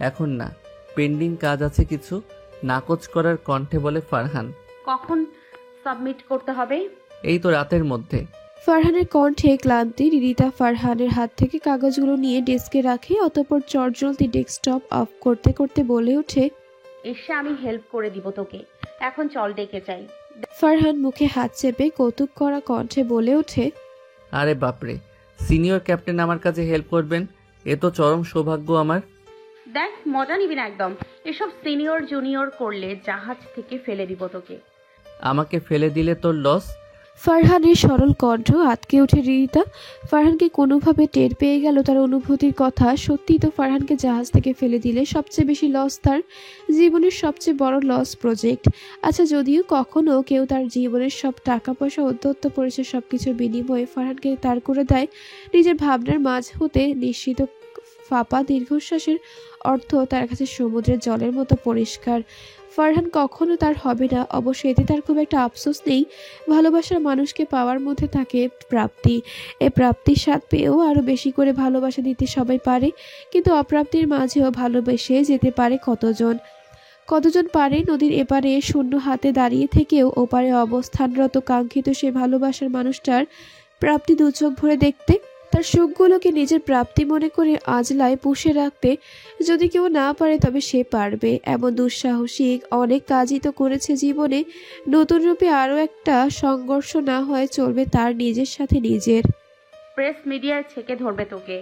Speaker 4: এখন না, পেন্ডিং কাজ আছে কিছু, নাকচ করার কণ্ঠে বলে ফারহান।
Speaker 7: কখন সাবমিট করতে হবে?
Speaker 4: এই তো রাতের মধ্যে।
Speaker 3: ফারহানের কণ্ঠে ক্লান্তি। রিদিতা ফারহানের হাত থেকে কাগজগুলো নিয়ে ডেস্কে রাখে। অতঃপর চটজলদি ডেস্কটপ অফ করতে করতে বলে ওঠে,
Speaker 7: এসে আমি হেল্প করে দিব তোকে। এখন চল ডেকে যাই।
Speaker 3: ফারহান মুখে হাত চেপে কৌতুক করা কণ্ঠে বলে ওঠে,
Speaker 4: আরে বাপরে, সিনিয়র ক্যাপ্টেন আমার কাছে হেল্প করবেন, এ তো চরম সৌভাগ্য আমার।
Speaker 7: দেখ মজা নিবি না একদম। এসব সিনিয়র জুনিয়র করলে জাহাজ থেকে ফেলে দিব তোকে।
Speaker 4: আমাকে ফেলে দিলে তোর লস।
Speaker 3: ফারহানের সরল কণ্ঠ আটকে ওঠে রিদিতা। ফারহানকে কোনোভাবে টের পেয়ে গেল তার অনুভূতির কথা। সত্যিই তো ফারহানকে জাহাজ থেকে ফেলে দিলে সবচেয়ে বেশি লস তার। জীবনের সবচেয়ে বড় লস প্রজেক্ট। আচ্ছা, যদিও কখনো কেউ তার জীবনের সব টাকা পয়সা উদ্যত্ত পরিচয় সবকিছুর বিনিময়ে ফারহানকে তার করে দেয়, নিজের ভাবনার মাঝ হতে নিশ্চিত ফাঁপা দীর্ঘশ্বাসের অর্থ তার কাছে সমুদ্রের জলের মতো পরিষ্কার। ফারহান কখনো তার হবে না, অবশ্য এতে তার খুব একটা আফসোস নেই। ভালোবাসার মানুষকে পাওয়ার মধ্যে থাকে প্রাপ্তি। এই প্রাপ্তির স্বাদ পেয়েও আরো বেশি করে ভালোবাসা দিতে সবাই পারে, কিন্তু অপ্রাপ্তির মাঝেও ভালোবেসে যেতে পারে কতজন পারে নদীর এপারে শূন্য হাতে দাঁড়িয়ে থেকেও ওপারে অবস্থানরত কাঙ্ক্ষিত সে ভালোবাসার মানুষটার প্রাপ্তি দু চোখ ভরে দেখতে, তার সুখগুলোকে নিজের প্রাপ্তি মনে করে আজলায় পুষে রাখতে। যদি কেউ না পারে তবে সে পারবে। এমন দুঃসাহসিক অনেক কাজই তো করেছে জীবনে। নতুন রূপে আরও একটা সংঘর্ষ না হয় চলবে তার নিজের সাথে নিজের।
Speaker 7: প্রেস মিডিয়ায় ছেকে ধরবে তোকে।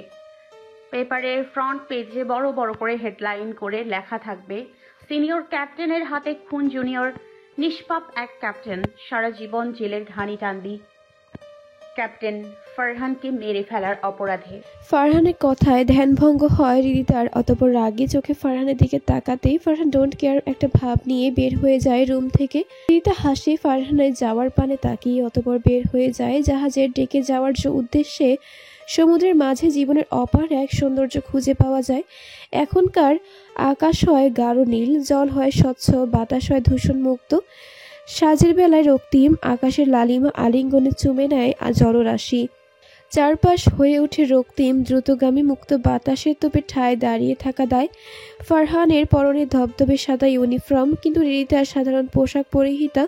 Speaker 7: পেপারের ফ্রন্ট পেজে বড় বড় করে হেডলাইন করে লেখা থাকবে, সিনিয়র ক্যাপ্টেনের হাতে খুন জুনিয়র, নিষ্পাপ এক ক্যাপ্টেন, সারা জীবন জেলের ঘানি টানবি ক্যাপ্টেন ফারহানকে মেরে ফেলার অপরাধে।
Speaker 3: ফারহানের কথায় ধ্যানভঙ্গ হয় রিদিতার। অতঃপর রাগী চোখে ফারহানের দিকে তাকাতেই ফারহান ডোন্ট কেয়ার একটা ভাব নিয়ে বের হয়ে যায় রুম থেকে। রিদিতা হাসে ফারহানের যাওয়ার পানে তাকিয়ে, অতঃপর বের হয়ে যায় জাহাজের ডেকে যাওয়ার উদ্দেশ্যে। সমুদ্রের মাঝে জীবনের অপার এক সৌন্দর্য খুঁজে পাওয়া যায়। এখনকার আকাশ হয় গাঢ় নীল, জল হয় স্বচ্ছ, বাতাস হয় দূষণমুক্ত। সাজের বেলায় রক্তিম আকাশের লালিমা আলিঙ্গনে চুমে নেয় জলরাশি। চারপাশ হয়ে ওঠে রক্তিম দ্রুতগামী মুক্ত বাতাসের তোপে ঠায় দাঁড়িয়ে থাকা দায়। ফারহানের পরনে ধবধবে সাদা ইউনিফর্ম, কিন্তু রিদিতার সাধারণ পোশাক পরিহিতা।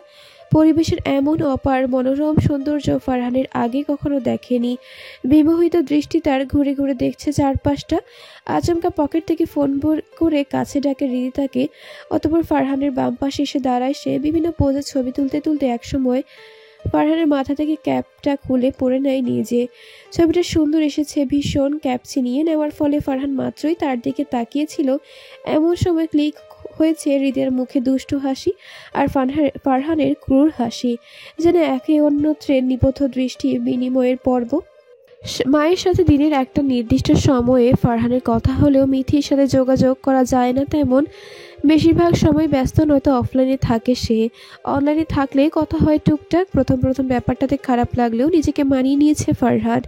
Speaker 3: পরিবেশের এমন অপার মনোরম সৌন্দর্য ফারহানের আগে কখনো দেখেনি। বিমোহিত দৃষ্টি তার ঘুরে ঘুরে দেখছে চারপাশটা। আচমকা পকেট থেকে ফোন করে কাছে ডাকে রিদিতাকে। অতঃপর ফারহানের বাম পাশে এসে দাঁড়ায় সে। বিভিন্ন পোজে ছবি তুলতে তুলতে একসময় ফারহানের মাথা থেকে ক্যাপটা খুলে পরে নেয় নিজে। ছবিটা সুন্দর এসেছে ভীষণ। ক্যাপ ছিনিয়ে নেওয়ার ফলে ফারহান মাত্রই তার দিকে তাকিয়েছিল, এমন সময় ক্লিক হয়েছে হৃদয়ের মুখে দুষ্টু হাসি আর ফারহানের ক্রূর হাসি, যেন একে অন্যত্রের নিবদ্ধ দৃষ্টি বিনিময়ের পর্ব। মায়ের সাথে দিনের একটা নির্দিষ্ট সময়ে ফারহানের কথা হলেও মিথির সাথে যোগাযোগ করা যায় না তেমন। বেশিরভাগ সময় ব্যস্ত, নয়তো অফলাইনে থাকে সে। অনলাইনে থাকলে কথা হয় টুকটাক। প্রথম ব্যাপারটাতে খারাপ লাগলেও নিজেকে মানিয়ে নিয়েছে ফারহান।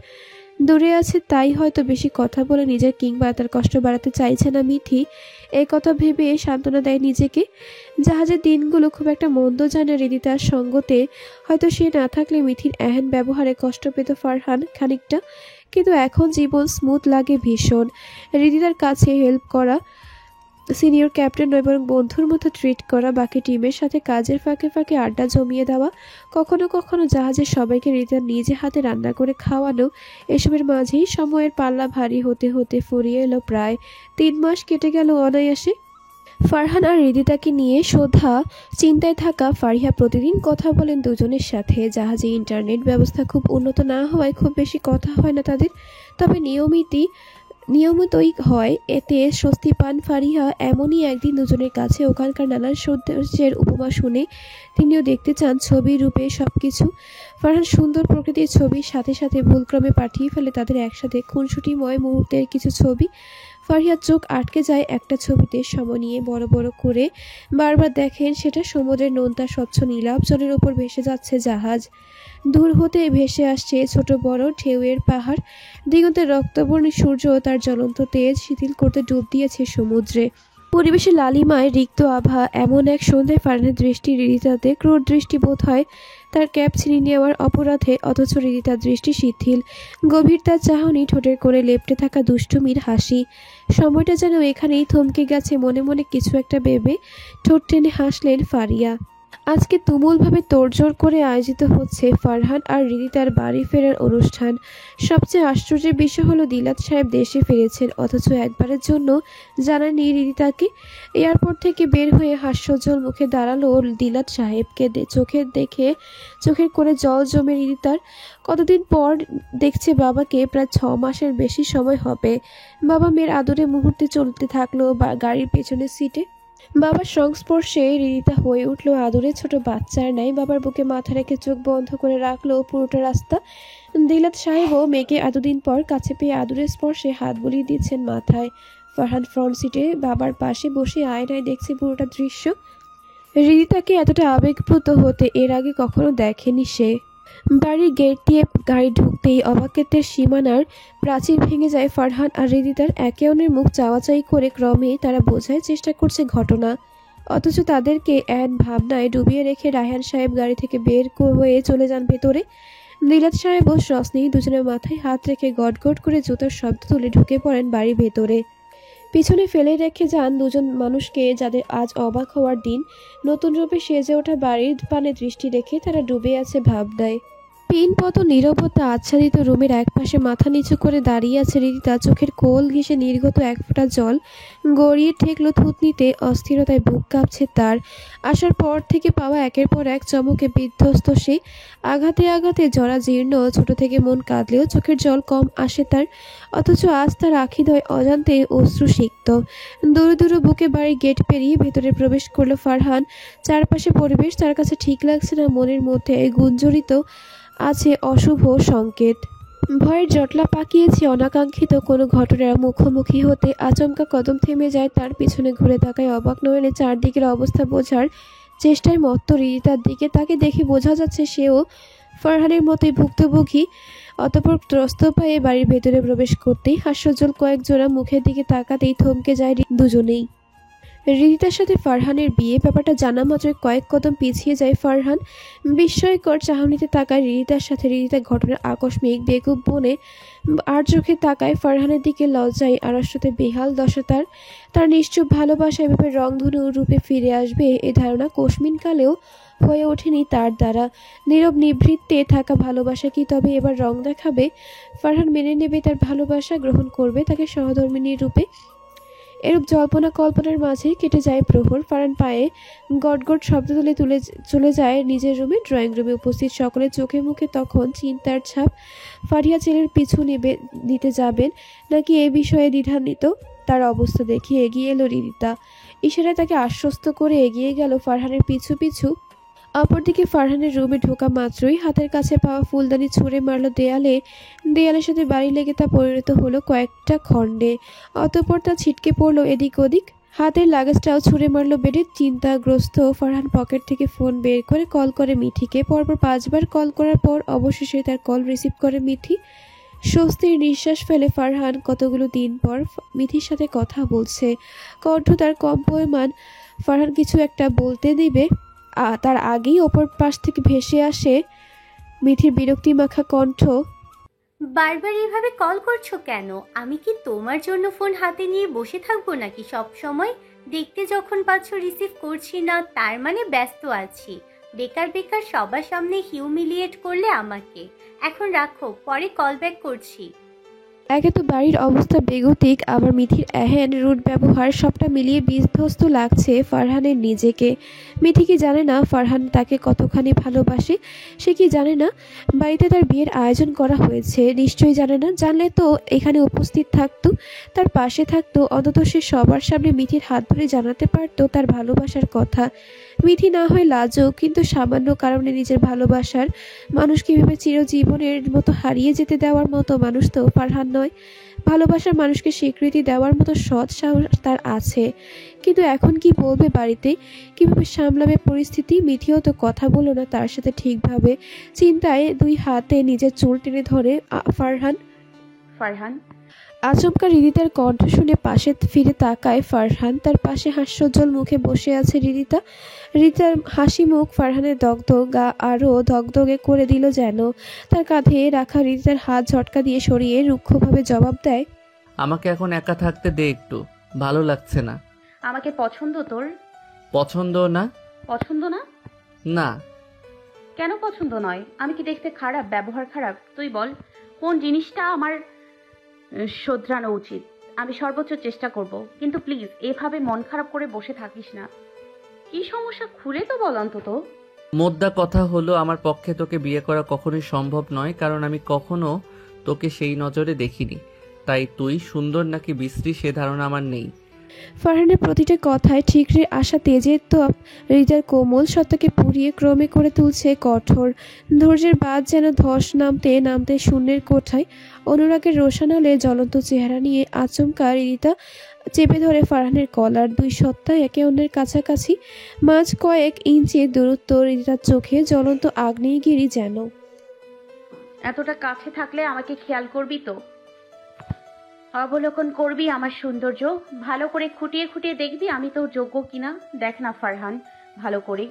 Speaker 3: দূরে আছে তাই হয়তো বেশি কথা বলে নিজের কিংবা তার কষ্ট বাড়াতে চাইছে না মিথি, এই কথা ভেবে সান্ত্বনা দেয় নিজেকে। জাহাজের দিনগুলো খুব একটা মন্দ যায় না হৃদিতার সঙ্গতে। হয়তো সে না থাকলে মিথির এহেন ব্যবহারে কষ্ট পেত ফারহান খানিকটা, কিন্তু এখন জীবন স্মুথ লাগে ভীষণ। হৃদিতার কাছে হেল্প করা, সিনিয়র ক্যাপ্টেন নয় বরং বন্ধুর মতো ট্রিট করা, বাকি টিমের সাথে কাজের ফাঁকে ফাঁকে আড্ডা জমিয়ে দেওয়া, কখনো কখনো জাহাজের সবাইকে হৃদয় নিজে হাতে রান্না করে খাওয়ানো, এসবের মাঝেই সময়ের পাল্লা ভারী হতে হতে ফুরিয়ে এলো প্রায় 3 মাস কেটে গেল অনায়াসে। ফারহান আর হৃদিতাকে নিয়ে শোধা চিন্তায় থাকা ফারিহা প্রতিদিন কথা বলেন দুজনের সাথে। জাহাজে ইন্টারনেট ব্যবস্থা খুব উন্নত না হওয়ায় খুব বেশি কথা হয় না তাদের, তবে নিয়মিতই হয়। এতে স্বস্তি পান ফারিহা। এমনই একদিন দুজনের কাছে ওখানকার নানান সৌন্দর্যের উপমা শুনে তিনিও দেখতে চান ছবি রূপে সবকিছু। ফারহান সুন্দর প্রকৃতির ছবির সাথে সাথে ভুলক্রমে পাঠিয়ে ফেলে তাদের একসাথে খুনসুটিময় মুহূর্তের কিছু ছবি। ফারিহার চোখ আটকে যায় একটা ছবিতে। সময় নিয়ে বড় বড় করে বারবার দেখেন সেটা সমুদ্রের নোনতা স্বচ্ছ নীলাভ জলের ওপর ভেসে যাচ্ছে জাহাজ। দূর হতে ভেসে আসছে ছোট বড় ঢেউয়ের পাহাড়। দিগন্তে রক্তবর্ণী সূর্য তার জ্বলন্ত তেজ শিথিল করতে ডুব দিয়েছে সমুদ্রে। পরিবেশের লালিমায় রিক্ত আভা। এমন এক সন্ধ্যায় ফারহানের দৃষ্টি হৃদিতাতে ক্রূর দৃষ্টি বোধ হয় তার ক্যাপ ছিনিয়ে নেওয়ার অপরাধে, অথচ হৃদিতার দৃষ্টি শিথিল। গভীর তার চাহনি, ঠোঁটের কোণে লেপ্টে থাকা দুষ্টুমির হাসি। সময়টা যেন এখানেই থমকে গেছে। মনে মনে কিছু একটা ভেবে ঠোঁট টেনে হাসলেন ফারিয়া। আজকে তুমুলভাবে তোড়জোড় করে আয়োজিত হচ্ছে ফারহান আর হৃদিতার বাড়ি ফেরার অনুষ্ঠান। সবচেয়ে আশ্চর্যের বিষয় হলো দিলাত সাহেব দেশে ফিরেছেন, অথচ একবারের জন্য জানাননি হৃদিতাকে। এয়ারপোর্ট থেকে বের হয়ে হাস্যোজ্জ্বল মুখে দাঁড়ালো দিলাত সাহেবকে চোখের কোণে জল জমে হৃদিতার। কতদিন পর দেখছে বাবাকে, প্রায় 6 মাসের বেশি সময় হবে। বাবা মেয়ের আদরে মুহূর্তে চলতে থাকলো গাড়ির পেছনের সিটে। বাবার সংস্পর্শে হৃদিতা হয়ে উঠল আদরে ছোট বাচ্চার ন্যায়। বাবার বুকে মাথা রেখে চোখ বন্ধ করে রাখলো পুরোটা রাস্তা। দিলাত সাহেবও মেয়েকে এতদিন পর কাছে পেয়ে আদরের স্পর্শে হাত বুলিয়ে দিচ্ছেন মাথায়। ফারহান ফ্রন্ট সিটে বাবার পাশে বসে আয়নায় দেখছে পুরোটা দৃশ্য। হৃদিতাকে এতটা আবেগপ্রুত হতে এর আগে কখনো দেখেনি সে। বাড়ির গেট দিয়ে গাড়ি ঢুকতেই অবাক্যের সীমানার প্রাচীর ভেঙে যায় ফারহান আর হৃদিতার। একে অন্যের মুখ চাওয়াচাই করে ক্রমে তারা বোঝার চেষ্টা করছে ঘটনা, অথচ তাদেরকে এক ভাবনায় ডুবিয়ে রেখে রায়হান সাহেব গাড়ি থেকে বের হয়ে চলে যান ভেতরে। দিলাত সাহেব ও সস্নেহী দুজনের মাথায় হাত রেখে গটগট করে জুতোর শব্দ তুলে ঢুকে পড়েন বাড়ির ভেতরে। পিছনে ফেলে রেখে যান দুজন মানুষকে যাদের আজ অবাক হওয়ার দিন। নতুন রূপে সেজে ওঠা বাড়ির পানে দৃষ্টি রেখে তারা ডুবে আছে ভাবনায়। পিনপত নীরবতা আচ্ছাদিত রুমের একপাশে মাথা নিচু করে দাঁড়িয়ে আছে হৃদিতা। চোখের কোল ঘেঁষে নির্গত এক ফোঁটা জল গড়িয়ে ঠেকলো থুতনিতে। অস্থিরতায় বুক কাঁপছে তার। আসার পর থেকে পাওয়া একের পর এক চমকে বিধ্বস্ত সে। আঘাতে আঘাতে জরা জীর্ণ। ছোট থেকে মন কাঁদলেও চোখের জল কম আসে তার, অথচ আজ তার আখিদয় অজান্তে অশ্রু সিক্ত। দূরে দূরে বুকে বাড়ির গেট পেরিয়ে ভেতরে প্রবেশ করলো ফারহান। চারপাশে পরিবেশ তার কাছে ঠিক লাগছে না। মনের মধ্যে গুঞ্জরিত আছে অশুভ সংকেত। ভয়ের জটলা পাকিয়েছে অনাকাঙ্ক্ষিত কোনো ঘটনার মুখোমুখি হতে। আচমকা কদম থেমে যায় তার। পিছনে ঘুরে তাকায় অবাক নয়নে চারদিকের অবস্থা বোঝার চেষ্টায় মত্ত হৃদিতার দিকে। তাকে দেখে বোঝা যাচ্ছে সেও ফারহানের মতোই ভুক্তভোগী। অতঃপর ত্রস্ত পায়ে বাড়ির ভেতরে প্রবেশ করতেই হাস্যজ্জ্বল কয়েক জোড়া মুখের দিকে তাকাতেই থমকে যায় দুজনেই। রিদিতার সাথে ফারহানের বিয়ে ব্যাপারটা জানা মাত্র কয়েক কদম পিছিয়ে যায় ফারহান। বিস্ময়কর চাহনিতে তাকায় রিদিতার সাথে। রিদিতা ঘটনার আকস্মিক বেকুব বনে আর চোখে তাকায় ফারহানের দিকে। লজ্জায় আড়ষ্টতে বেহাল দশা তার। তার নিশ্চুপ ভালোবাসা এভাবে রংধনু রূপে ফিরে আসবে এ ধারণা কোশমিন কালেও হয়ে ওঠেনি তার দ্বারা। নীরব নিভৃত্তে থাকা ভালোবাসা কি তবে এবার রং দেখাবে? ফারহান মেনে নেবে তার ভালোবাসা, গ্রহণ করবে তাকে সহধর্মিণীর রূপে। এরূপ জল্পনা কল্পনার মাঝে কেটে যায় প্রহর। ফারহান পায়ে গটগট শব্দ তুলে চলে যায় নিজের রুমে। ড্রয়িং রুমে উপস্থিত সকলের চোখে মুখে তখন চিন্তার ছাপ। ফারিয়া ছেলের পিছু দিতে যাবেন নাকি এ বিষয়ে দ্বিধান্বিত। তার অবস্থা দেখে এগিয়ে এলো রিদিতা। ইশারায় তাকে আশ্বস্ত করে এগিয়ে গেল ফারহানের পিছু পিছু। অপরদিকে ফারহানের রুমে ঢোকা মাত্রই হাতের কাছে পাওয়া ফুলদানি ছুঁড়ে মারল দেয়ালে। দেয়ালের সাথে বাড়ি লেগে তা পরিণত হলো কয়েকটা খণ্ডে। অতঃপর তা ছিটকে পড়ল এদিক ওদিক। হাতের লাগেজটাও ছুঁড়ে মারল বেডে। চিন্তাগ্রস্ত ফারহান পকেট থেকে ফোন বের করে কল করে মিঠিকে। পরপর 5 বার কল করার পর অবশেষে তার কল রিসিভ করে মিঠি। স্বস্তির নিঃশ্বাস ফেলে ফারহান। কতগুলো দিন পর মিঠির সাথে কথা বলছে। কণ্ঠ তার কম্পয়মান। ফারহান কিছু একটা বলতে দিবে তার আগেই অপর পাশ থেকে ভেসে আসে মিঠির বিরক্তি মাখা কণ্ঠ।
Speaker 2: বারবার এভাবে কল করছো কেন? আমি কি তোমার জন্য ফোন হাতে নিয়ে বসে থাকবো নাকি সব সময়? দেখতে যখন পাচ্ছ রিসিভ করছি না, তার মানে ব্যস্ত আছি। বেকার বেকার সবার সামনে হিউমিলিয়েট করলে আমাকে। এখন রাখো, পরে কল ব্যাক করছি।
Speaker 3: একে তো বাড়ির অবস্থা বেগতিক, আবার মিঠির এহেন রুট ব্যবহার, সবটা মিলিয়ে বিধ্বস্ত লাগছে ফারহানের নিজেকে। মিঠি কি জানে না ফারহান তাকে কতখানি ভালোবাসে? সে কি জানে না বাড়িতে তার বিয়ের আয়োজন করা হয়েছে? নিশ্চয়ই জানে না। জানলে তো এখানে উপস্থিত থাকতো, তার পাশে থাকতো। অন্তত সে সবার সামনে মিঠির হাত ধরে জানাতে পারতো তার ভালোবাসার কথা। মিঠি না হয় লাজুক, কিন্তু সামান্য কারণে নিজের ভালোবাসার মানুষকে ভেবে চিরজীবনের মতো হারিয়ে যেতে দেওয়ার মতো মানুষ তো ফারহান নয়। ভালোবাসার মানুষকে স্বীকৃতি দেওয়ার মতো সৎ সাহস তার আছে। কিন্তু এখন কি বলবে বাড়িতে? কিভাবে সামলাবে পরিস্থিতি? মিঠিও তো কথা বলো না তার সাথে ঠিকভাবে। চিন্তায় 2 হাতে নিজের চুল টেনে ধরে ফারহান।
Speaker 7: ফারহান
Speaker 3: আচমকা রিদিতার কণ্ঠ শুনে পাশে ফিরে তাকায় ফারহান। তার পাশে হাস্যোজ্জ্বল মুখে বসে আছে রিদিতা। রিদিতার হাসি মুখ ফারহানের দগদগ গা আরও দগদগে করে দিল যেন। তার কাঁধে রাখা রিদিতার হাত ঝটকা দিয়ে সরিয়ে রুক্ষভাবে জবাব দেয়,
Speaker 4: আমাকে এখন একা থাকতে দে একটু, ভালো লাগছে না।
Speaker 7: আমাকে পছন্দ তোর?
Speaker 4: পছন্দ না?
Speaker 7: পছন্দ না?
Speaker 4: না।
Speaker 7: কেন পছন্দ নয়? আমি কি দেখতে খারাপ, ব্যবহার খারাপ? তুই বল কোন জিনিসটা আমার শোধরানো উচিত। আমি সর্বোচ্চ চেষ্টা করব, কিন্তু প্লিজ এভাবে মন খারাপ করে বসে থাকিস না। কি সমস্যা খুলে তো বল অন্তত।
Speaker 4: মোদ্দা কথা হলো আমার পক্ষে তোকে বিয়ে করা কখনোই সম্ভব নয়, কারণ আমি কখনো তোকে সেই নজরে দেখিনি। তাই তুই সুন্দর নাকি বিশ্রী সে ধারণা আমার নেই।
Speaker 3: ফারহানের প্রতিটা কথায় ঠিকরে আসা তেজের তাপ হৃদয়ের কোমল সত্তাকে পুড়িয়ে ক্রমে করে তুলছে কঠোর। ধৈর্যের বাদ যেন ধস নামতে নামতে শূন্যের কোঠায়। অনুরাগের রোশানালে জ্বলন্ত চেহারা নিয়ে আচমকা রিদিতা চেপে ধরে ফারহানের কলার। 2 সত্তা একে অন্যের কাছাকাছি, মাঝ কয়েক ইঞ্চি দূরত্ব। রিদিতার চোখে জ্বলন্ত আগ্নেয়গিরি যেন।
Speaker 7: এতটা কাছে থাকলে আমাকে খেয়াল করবি তো? অবলোকন করবি আমার সৌন্দর্য, ভালো করে খুঁটিয়ে খুঁটিয়ে দেখবি আমি তোর যোগ্য কিনা। দেখ না ফারহান, ভালো করে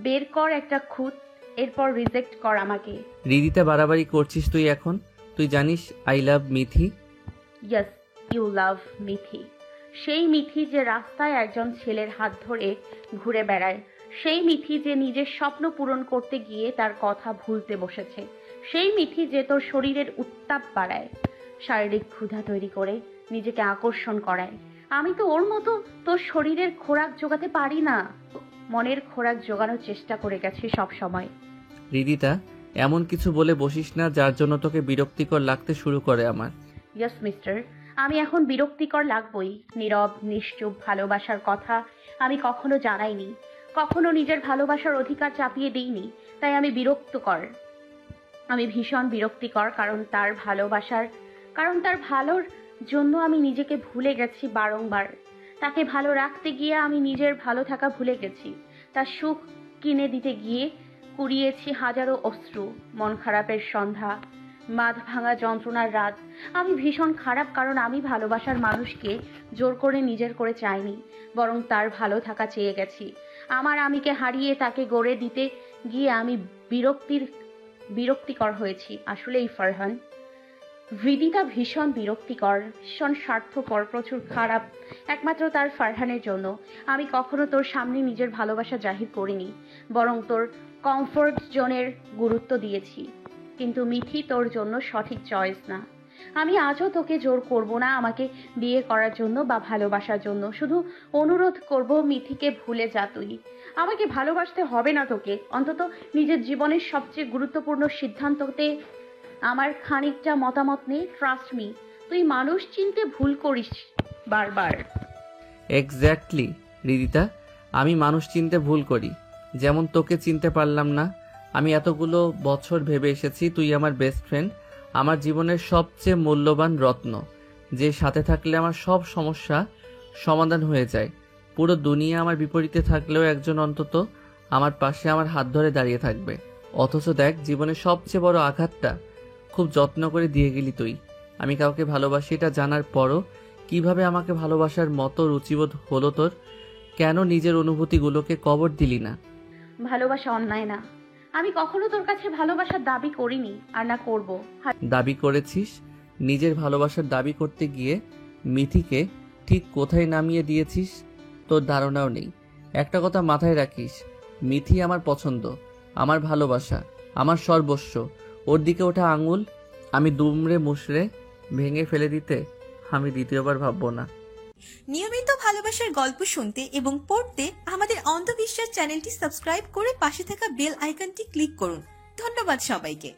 Speaker 7: বের কর একটা খুঁত, এরপর রিজেক্ট কর আমাকে।
Speaker 4: রিদিতা বাড়াবাড়ি করছিস তুই এখন। তুই জানিস I love Mithi.
Speaker 7: Yes, you love Mithi. সেই মিথি যে রাস্তায় একজন ছেলের হাত ধরে ঘুরে বেড়ায়, সেই মিথি যে নিজের স্বপ্ন পূরণ করতে গিয়ে তার কথা ভুলতে বসেছে, সেই মিথি যে তোর শরীরের উত্তাপ বাড়ায়, শারীরিক ক্ষুধা তৈরি করে নিজেকে আকর্ষণ করায়। আমি তো ওর মতো তোর শরীরের খোরাক জোগাতে পারি না, মনের খোরাক জোগানোর চেষ্টা করে গেছি সব সময়।
Speaker 4: রিদিতা, এমন কিছু বলে বসিস না যার জন্য তোকে বিরক্তিকর লাগতে শুরু করে আমার।
Speaker 7: ইয়েস মিস্টার, আমি এখন বিরক্তিকর লাগবই। নীরব নিশ্চুপ ভালোবাসার কথা আমি কখনো জানাইনি, কখনো নিজের ভালোবাসার অধিকার চাপিয়ে দিইনি। তাই আমি বিরক্তকর, আমি ভীষণ বিরক্তিকর। কারণ তার ভালোর জন্য আমি নিজেকে ভুলে গেছি বারংবার। তাকে ভালো রাখতে গিয়ে আমি নিজের ভালো থাকা ভুলে গেছি। তার সুখ কিনে দিতে গিয়ে কুড়িয়েছি হাজারো অশ্রু, মন খারাপের সন্ধ্যা, বাঁধ ভাঙা যন্ত্রণার রাত। আমি ভীষণ খারাপ, কারণ আমি ভালোবাসার মানুষকে জোর করে নিজের করে চাইনি, বরং তার ভালো থাকা চেয়ে গেছি। আমার আমিকে হারিয়ে তাকে গড়ে দিতে গিয়ে আমি বিরক্তিকর হয়েছি। আসলেই ফারহান, হৃদিতা ভীষণ বিরক্তিকর, ভীষণ স্বার্থপর, প্রচুর খারাপ, একমাত্র তার ফারহানের জন্য। আমি কখনো তোর সামনে নিজের ভালোবাসা জাহির করিনি, বরং তোর কমফোর্ট জোনের গুরুত্ব দিয়েছি। কিন্তু মিথি তোর জন্য সঠিক চয়েস না। আমি আজও তোকে জোর করব না আমাকে বিয়ে করার জন্য বা ভালোবাসার জন্য। শুধু অনুরোধ করব, মিথিকে ভুলে যা তুই। আমাকে ভালোবাসতে হবে না তোকে, অন্তত নিজের জীবনের সবচেয়ে গুরুত্বপূর্ণ সিদ্ধান্ততে আমার খানিকটা মতামত নেই। ট্রাস্ট মি, তুই মানুষ চিনতে ভুল করিস বারবার।
Speaker 4: এক্স্যাক্টলি রিদিতা, আমি মানুষ চিনতে ভুল করি, যেমন তোকে চিনতে পারলাম না। আমি এতগুলো বছর ভেবে এসেছি তুই আমার বেস্ট ফ্রেন্ড, আমার জীবনের সবচেয়ে মূল্যবান রত্ন, যে সাথে থাকলে আমার সব সমস্যা সমাধান হয়ে যায়। পুরো দুনিয়া আমার বিপরীতে থাকলেও একজন অন্তত আমার পাশে আমার হাত ধরে দাঁড়িয়ে থাকবে। অথচ দেখ, জীবনের সবচেয়ে বড় আঘাতটা খুব যত্ন করে দিয়ে গেলি তুই। আমি কাউকে ভালোবাসি এটা জানার পরও কিভাবে আমাকে ভালোবাসার মতো রুচিবোধ হলো তোর? কেন নিজের অনুভূতিগুলোকে কবর দিলি না?
Speaker 7: ভালোবাসা অন্যায় না। আমি কখনো তোর কাছে ভালোবাসার দাবি করিনি, আর না করব।
Speaker 4: দাবি করেছিস। নিজের ভালোবাসার দাবি করতে গিয়ে মিথিকে ঠিক কোথায় নামিয়ে দিয়েছিস তোর ধারণাও নেই। একটা কথা মাথায় রাখিস, মিথি আমার পছন্দ, আমার ভালোবাসা, আমার সর্বস্ব। ওর দিকে ওঠা আঙুল আমি দুমড়ে মুষড়ে ভেঙে ফেলে দিতে আমি দ্বিতীয়বার ভাববো না।
Speaker 1: নিয়মিত ভালোবাসার গল্প শুনতে এবং পড়তে আমাদের অন্ধবিশ্বাস চ্যানেলটি সাবস্ক্রাইব করে পাশে থাকা বেল আইকনটি ক্লিক করুন। ধন্যবাদ সবাইকে।